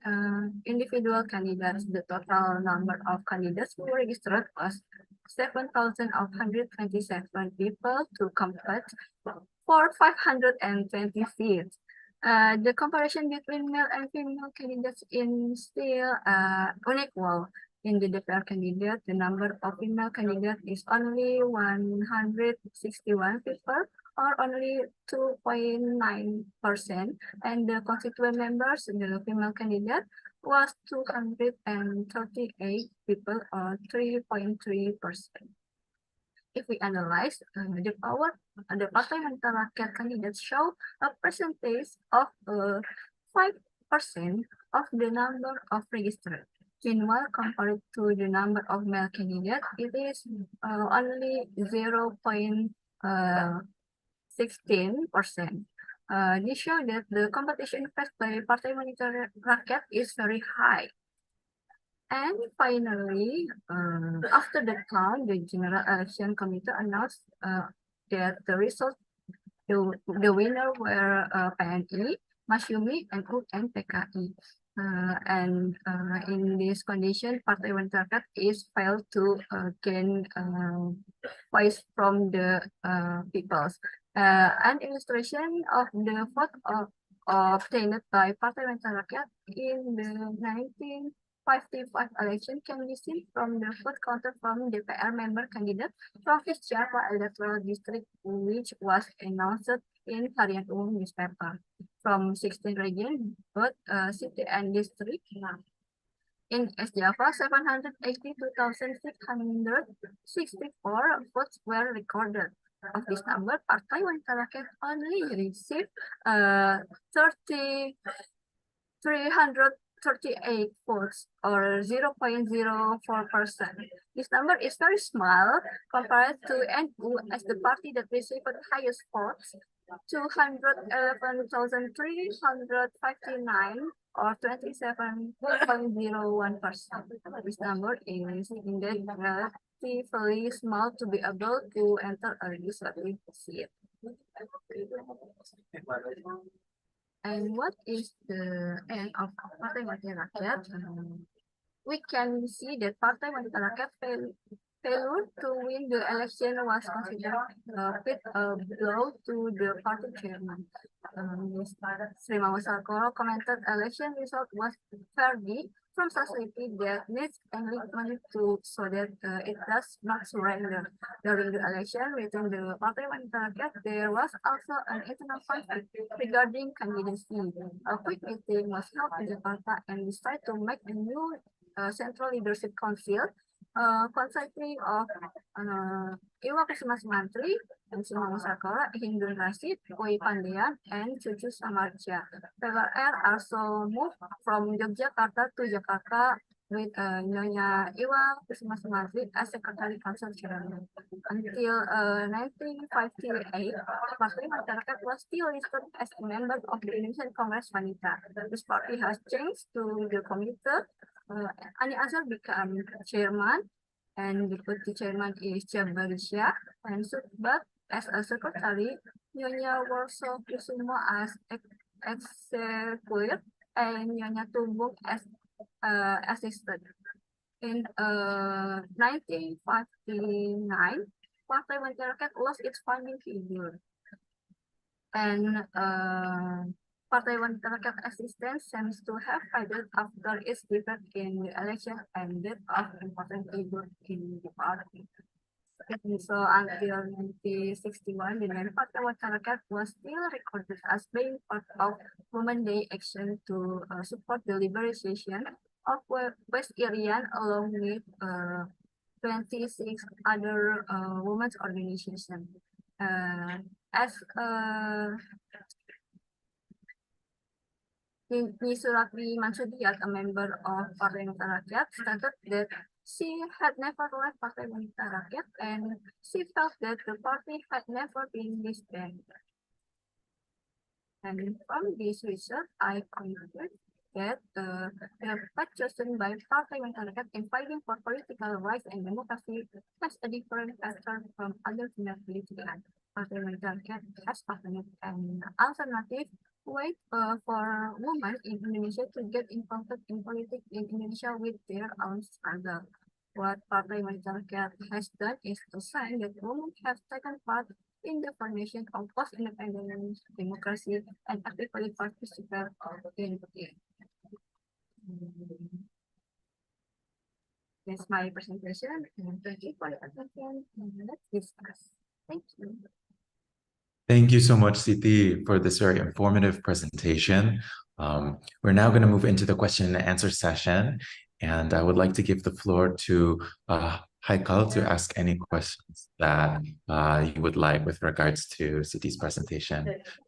S3: individual candidates. The total number of candidates who registered was 7,127 people to compete for 520 seats. The comparison between male and female candidates is still unequal. In the DPR candidate, the number of female candidates is only 161 people, or only 2.9%, and the constituent members, the female candidate, was 238 people, or 3.3%. If we analyze the power, the Partai Wanita Rakyat candidates show a percentage of 5% of the number of registered. Meanwhile, compared to the number of male candidates, it is only 0.16%. This shows that the competition faced by Partai Wanita Rakyat is very high. And finally, after the count, the General Election Committee announced that the results, the winner were PNI, Masyumi, and UN PKI. And in this condition, Partai Wanita Rakyat is failed to gain voice from the peoples. An illustration of the vote obtained by Partai Wanita Rakyat in the 1955 election can be seen from the vote counted from DPR member candidate from East Java electoral district, which was announced in Harian Umum newspaper. From 16 regions, both city and district. In East Java, 782,664 votes were recorded. Of this number, Partai Wanita Rakyat only received 338 votes, or 0.04%. This number is very small compared to NU as the party that received the highest votes, 211,359, or 27.01%. This number is indeed relatively small to be able to enter a legislative seat. And what is the end of Partai Wanita Rakyat? We can see that Partai Wanita Rakyat failure to win the election was considered a blow to the party chairman. Sri Mama Sarkoro commented election result was verdict from society that needs enlightenment to so that it does not surrender. During the election within the Partai Wanita Rakyat, there was also an internal conflict regarding candidacy. A quick meeting was held in Jakarta and decided to make a new Central Leadership Council consisting of Iwa Kusuma Sumantri and Sumama Sakura, Hindu Rashid, Koi Pandian, and Cucu Samarja. PLR also moved from Yogyakarta to Jakarta with Nyonya Iwa Kusuma Sumantri as Secretary Council Chairman. Until 1958, Partai Wanita Rakyat was still listed as a member of the Indonesian Congress Wanita. This party has changed to the committee. Ani Azhar became chairman, and deputy chairman is Jabarisha, and but as a secretary, Nyonya Warsaw Kusumo as executive, and Nyonya Tumbuk as assistant. In 1959, Partai Wanita Rakyat lost its founding figure, and Partai Wanita Rakyat Assistance seems to have faded after its defeat in the election and death of important figures in the party. So until 1961, the name Partai Wanita Rakyat was still recorded as being part of Women's Day action to support the liberation of West Irian along with 26 other women's organizations. As Suratmi Mansudiyat, a member of Partai Wanita Rakyat, stated that she had never left Partai Wanita Rakyat and she felt that the party had never been disbanded. And from this research, I concluded that the path chosen by Partai Wanita Rakyat in fighting for political rights and democracy has a different pattern from other female politicians. Partai Wanita Rakyat has offered an alternative way for women in Indonesia to get involved in politics in Indonesia with their own struggle. What Partai Wanita Rakyat has done is to sign that women have taken part in the formation of post-independent democracy and actively participate in it. That's my presentation, and thank you for your attention. Let's discuss. Thank you.
S1: Thank you so much, Siti, for this very informative presentation. We're now going to move into the question and answer session, and I would like to give the floor to Haikal to ask any questions that you would like with regards to Siti's presentation.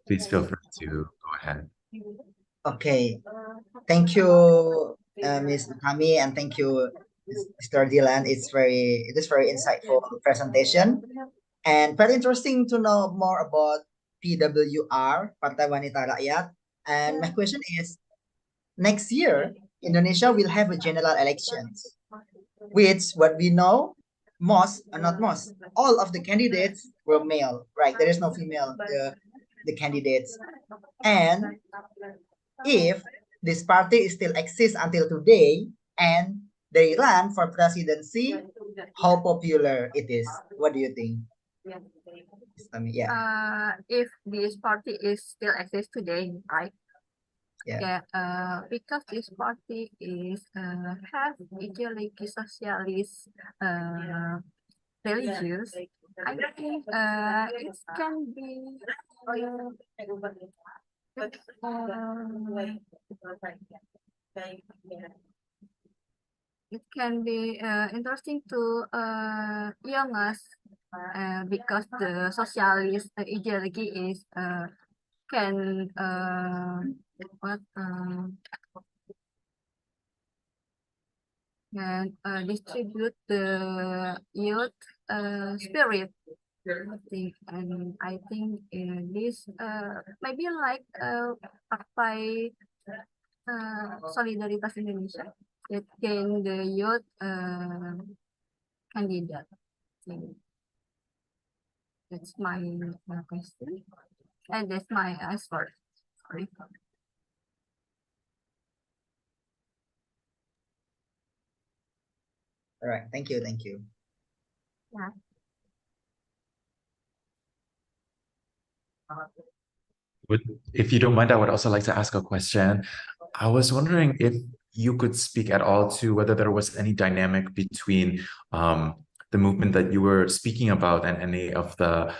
S1: Please feel free to go ahead.
S2: Okay, thank you, Ms. Utami, and thank you, Mr. Dylan. It is very insightful presentation. And very interesting to know more about PWR, Partai Wanita Rakyat. And my question is, next year, Indonesia will have a general elections, which what we know, all of the candidates were male, right? There is no female, the candidates. And if this party still exists until today, and they run for presidency, how popular it is? What do you think?
S3: Yeah. If this party is still exists today, right?
S2: Yeah.
S3: Because this party is have ideology socialist religious, I think it can be it can be interesting to young us because the socialist ideology is can distribute the youth spirit. I think this maybe like Partai Solidaritas Indonesia that can the youth candidate. So that's my question, and that's my answer. Sorry.
S2: All right, thank you, thank you.
S3: Yeah.
S1: If you don't mind, I would also like to ask a question. I was wondering if you could speak at all to whether there was any dynamic between the movement that you were speaking about and any of the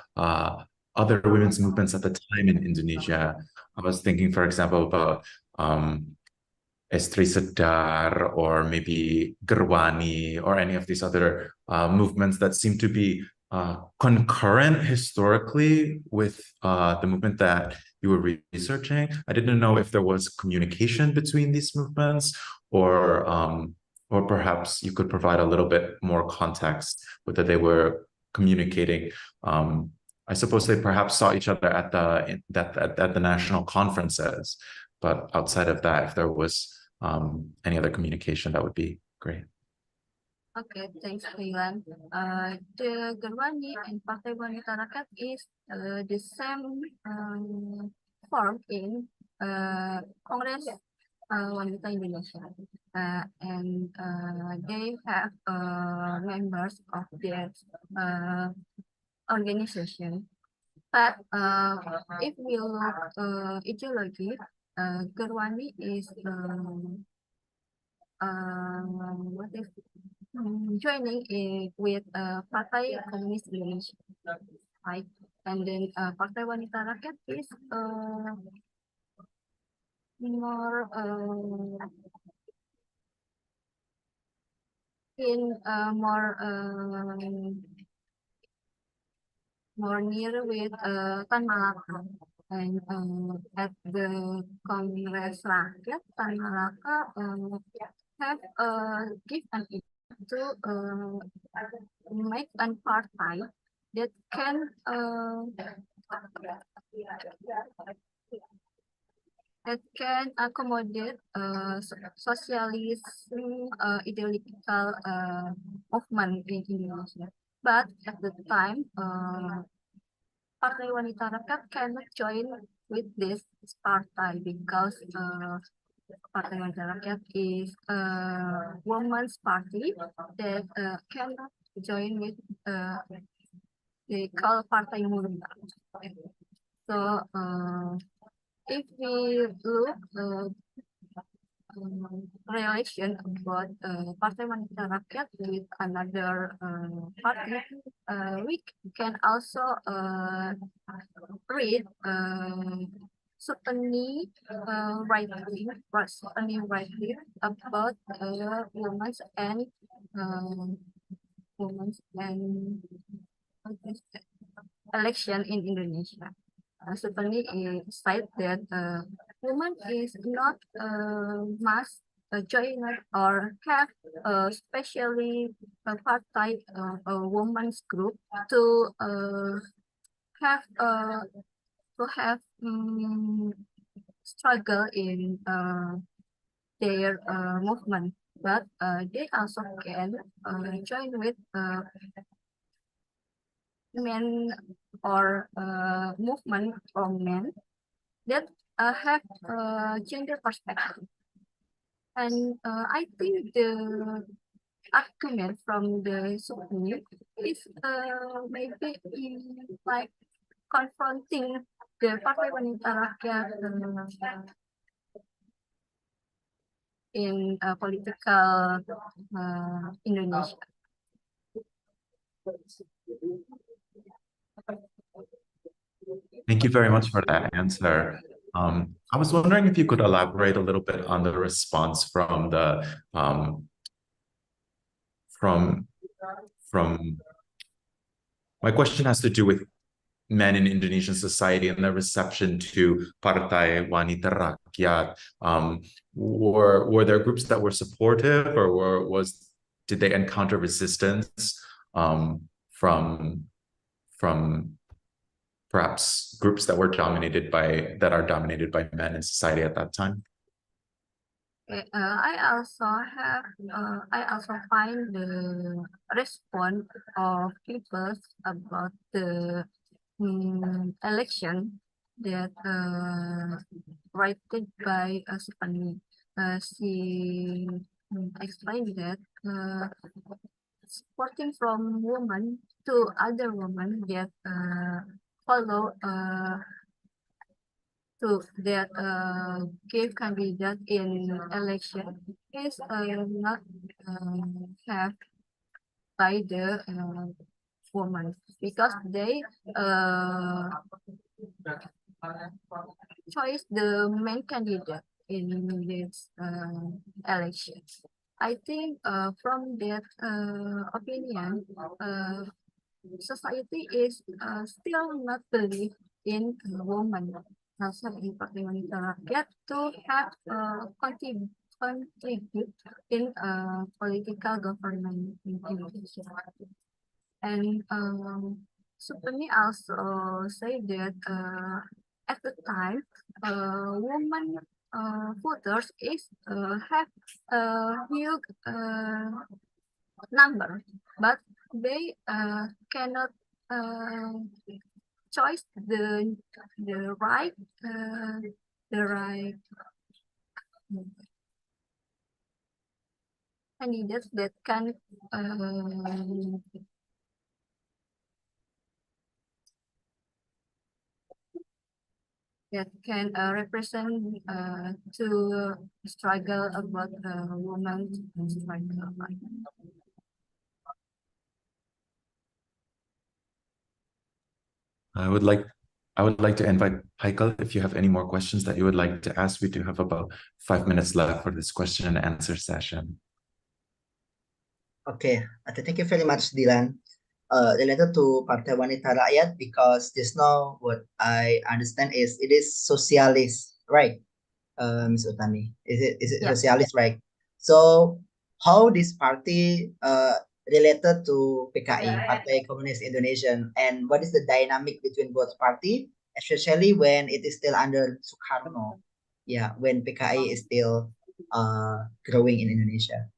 S1: other women's movements at the time in Indonesia. I was thinking, for example, about Estri Sedar or maybe Gerwani or any of these other movements that seem to be concurrent historically with the movement that you were researching. I didn't know if there was communication between these movements or perhaps you could provide a little bit more context whether they were communicating. I suppose they perhaps saw each other at the national conferences, but outside of that, if there was any other communication, that would be great.
S3: Okay, thanks, Rilan. The Gerwani and Partai Wanita Rakyat is the same form in Congress Wanita Indonesia, and they have members of their organization. But if we look ideology, Gerwani is what is joining with Partai Komunis Indonesia, right? And then Partai Wanita Rakyat is more in more near with Tan Malaka. And at the Congress Rakyat, Tan Malaka have give an to make a party that can accommodate socialism ideological movement in Indonesia. But at the time, Partai Wanita Rakyat cannot join with this party because Partai Wanita Rakyat is a women's party that cannot join with they call Partai Muda. So if we look relation about Partai Wanita Rakyat with another party, we can also read certainly writing about women's and election in Indonesia. Certainly, it cite that women is not must join or have especially a part-time a women's group to have struggle in their movement, but they also can join with men or movement from men that have gender perspective. And I think the argument from the Supreme is maybe like confronting the Partai Wanita Rakyat in political Indonesia.
S1: Thank you very much for that answer. I was wondering if you could elaborate a little bit on the response from the from my question has to do with men in Indonesian society and their reception to Partai Wanita Rakyat. Were there groups that were supportive, or did they encounter resistance from perhaps groups that are dominated by men in society at that time?
S3: I also find the response of people about the election that written by Stephanie. She explained that supporting from women to other women that follow to that give candidate in election is not have by the woman because they choose the main candidate in this election. I think from that opinion, society is still not believe in women also in Partai Wanita Rakyat to have contribute in political government in Indonesia. And Supani also say that at the time, women voters is have a huge number, but they cannot choose the right uh, the right candidates that can represent to struggle about women struggle.
S1: I would like to invite Heikal if you have any more questions that you would like to ask. We do have about 5 minutes left for this question and answer session.
S2: Okay, thank you very much, Dylan. Related to Partai Wanita Rakyat, because just now what I understand is it is socialist, right? Ms. Utami, is it
S3: Yeah.
S2: socialist, right? So how this party related to PKI, Partai Komunis Indonesian, and what is the dynamic between both party, especially when it is still under Sukarno? Yeah, when PKI is still growing in Indonesia.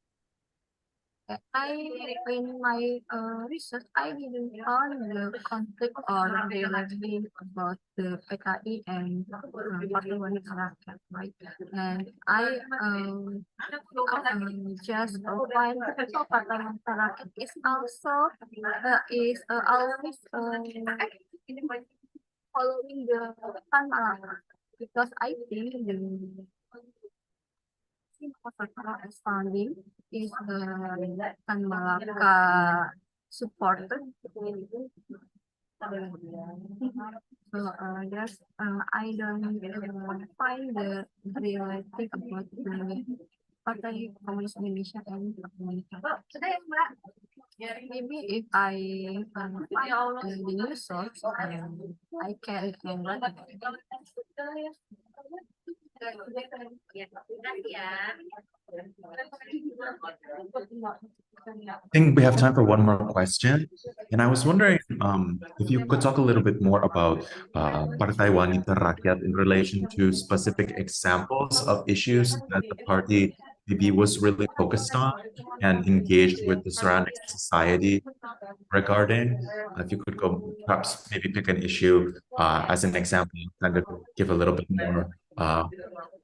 S3: In my research, I didn't find the conflict or the living about the PKI and Partai Wanita Rakyat, right? And I just find Partai Wanita Rakyat is also always following the Tan Malaka because I think the funding is Tan Malaka supported. So yes, I don't find the realistic about the Partai Komunis Indonesia and maybe if I find the new source, I can
S1: I think we have time for one more question. And I was wondering if you could talk a little bit more about Partai Wanita Rakyat in relation to specific examples of issues that the party maybe was really focused on and engaged with the surrounding society regarding. If you could go perhaps maybe pick an issue as an example, kind of give a little bit more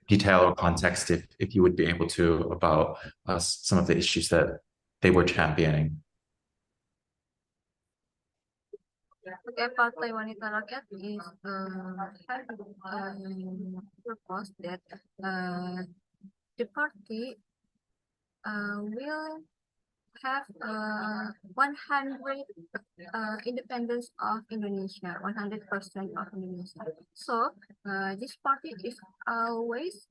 S1: detail or context if you would be able to about some of the issues that they were championing.
S3: Okay, Partai Wanita Rakyat is have purpose that the party will have 100 independence of Indonesia, 100% of Indonesia. So this party is always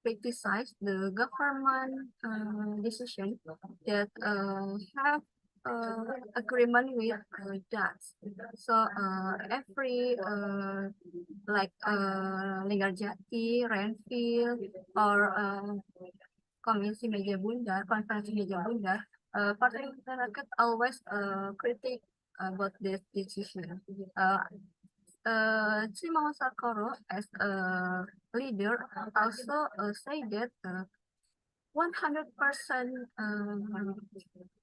S3: criticize the government decision that have agreement with that. So every like Linggarjati, Renville, or Komisi Meja Bundar, Konferensi Meja Bundar, Partai Masyarakat always critic about this decision. Simon Sakharov as a leader also say that 100%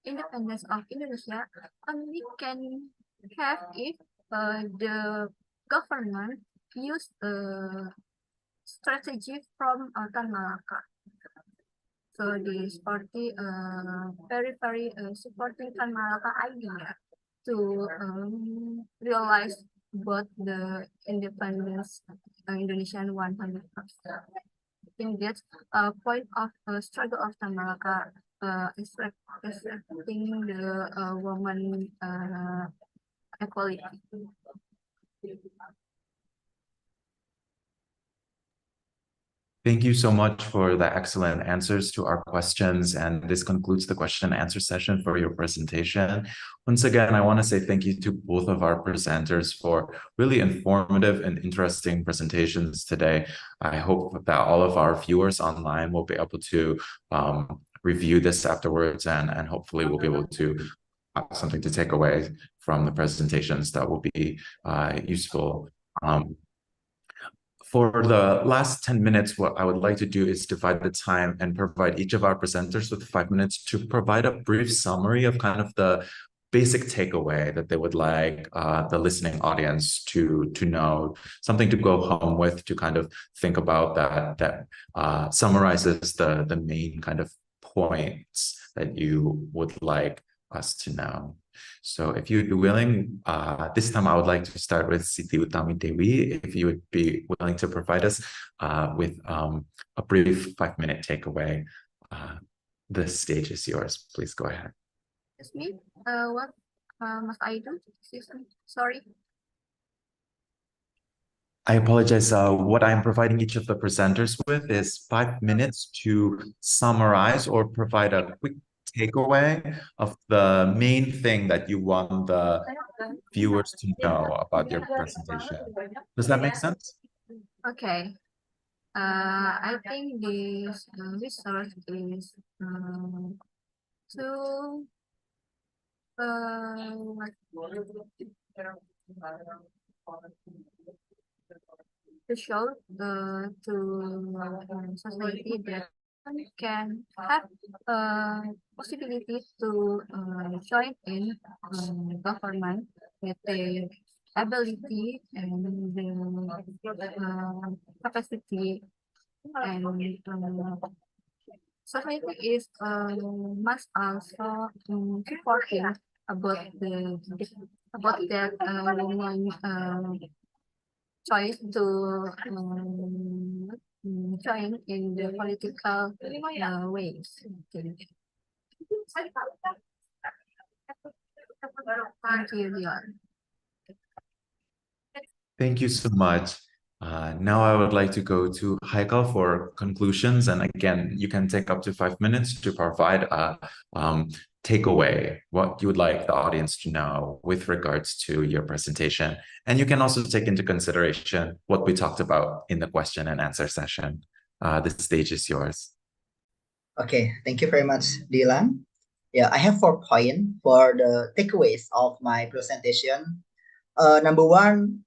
S3: independence of Indonesia only can have if the government use strategy from Tan Malaka. So this party very supporting Tan Malaka idea to realize both the independence Indonesian 100%. I think that's a point of struggle of Tan Malaka is respecting the woman equality.
S1: Thank you so much for the excellent answers to our questions. And this concludes the question and answer session for your presentation. Once again, I want to say thank you to both of our presenters for really informative and interesting presentations today. I hope that all of our viewers online will be able to review this afterwards, and hopefully we'll be able to have something to take away from the presentations that will be useful. For the last 10 minutes, what I would like to do is divide the time and provide each of our presenters with 5 minutes to provide a brief summary of kind of the basic takeaway that they would like the listening audience to know, something to go home with, to kind of think about that summarizes the main kind of points that you would like us to know. So if you'd be willing, this time I would like to start with Siti Utami Dewi, if you would be willing to provide us with a brief 5-minute takeaway. The stage is yours. Please go ahead.
S3: Excuse me, what must I do? Sorry.
S1: I apologize. What I'm providing each of the presenters with is 5 minutes to summarize or provide a quick takeaway of the main thing that you want the viewers to know about your presentation. Does that make sense?
S3: Okay. I think this research is to show to society that can have possibility to join in government with the ability and the capacity, and society is must also supporting about about that woman choice to join in the political ways. Thank you, Leon.
S1: Thank you so much. Now I would like to go to Haikal for conclusions. And again, you can take up to 5 minutes to provide a takeaway, what you would like the audience to know with regards to your presentation. And you can also take into consideration what we talked about in the question and answer session. The stage is yours.
S2: Okay, thank you very much, Dylan. Yeah, I have 4 points for the takeaways of my presentation. Number one,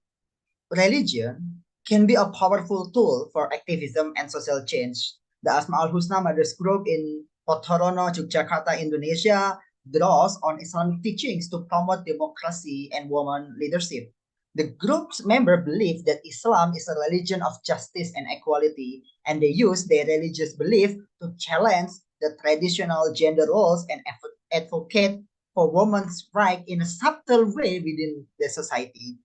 S2: religion can be a powerful tool for activism and social change. The Asma Al Husna Mothers Group in Potorono, Yogyakarta, Indonesia draws on Islamic teachings to promote democracy and women leadership. The group's members believe that Islam is a religion of justice and equality, and they use their religious belief to challenge the traditional gender roles and advocate for women's rights in a subtle way within the society.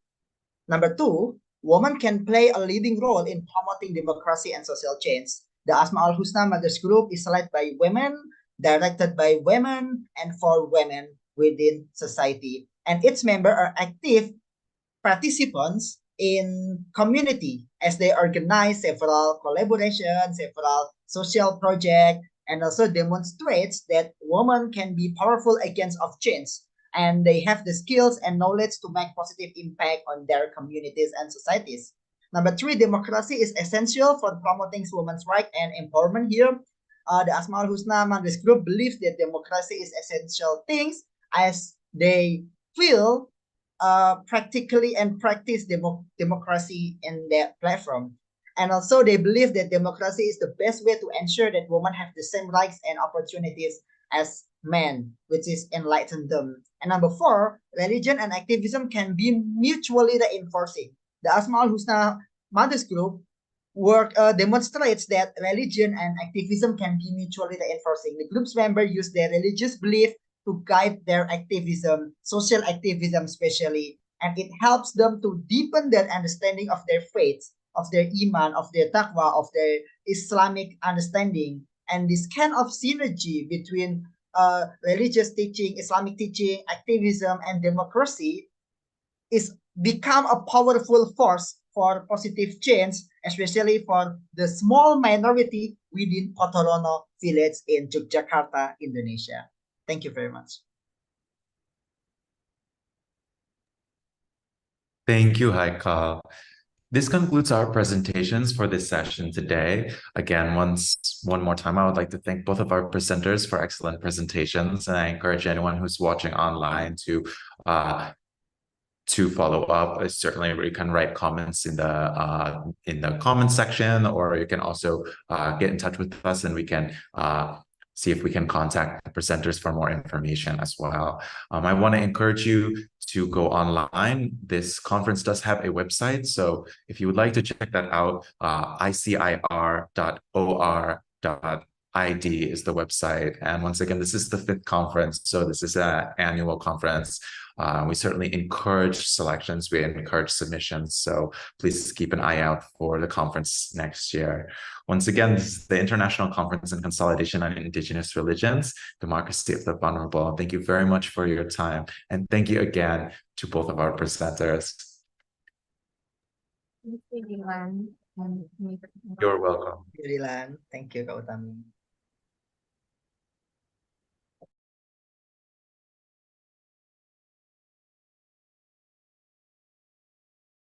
S2: Number two, women can play a leading role in promoting democracy and social change. The Asma Al Husna Mothers Group is led by women, directed by women, and for women within society. And its members are active participants in community as they organize several collaborations, several social projects, and also demonstrates that women can be powerful agents of change, and they have the skills and knowledge to make positive impact on their communities and societies. Number three, democracy is essential for promoting women's rights and empowerment here. The Asma Al Husna Mothers Group believes that democracy is essential things as they feel practically and practice democracy in their platform. And also they believe that democracy is the best way to ensure that women have the same rights and opportunities as men, which is enlighten them. And number four, religion and activism can be mutually reinforcing. The Asma al-Husna Mothers Group work demonstrates that religion and activism can be mutually reinforcing. The group's members use their religious belief to guide their activism, social activism especially, and it helps them to deepen their understanding of their faith, of their iman, of their taqwa, of their Islamic understanding. And this kind of synergy between religious teaching, Islamic teaching, activism, and democracy is become a powerful force for positive change, especially for the small minority within Potorono village in Yogyakarta, Indonesia. Thank you very much.
S1: Thank you, Haikal. This concludes our presentations for this session today. Again, one more time, I would like to thank both of our presenters for excellent presentations, and I encourage anyone who's watching online to follow up. Certainly, you can write comments in the comments section, or you can also get in touch with us, and we can see if we can contact the presenters for more information as well. I want to encourage you to go online. This conference does have a website, so if you would like to check that out, icir.or.id is the website. And once again, this is the 5th conference, so this is an annual conference. We certainly encourage selections, we encourage submissions, so please keep an eye out for the conference next year. Once again, this is the International Conference on Consolidation on Indigenous Religions, Democracy of the Vulnerable. Thank you very much for your time, and thank you again to both of our presenters.
S3: Thank you, Dylan.
S1: You're welcome.
S2: Thank you, Dylan. Thank you, Kak Utami.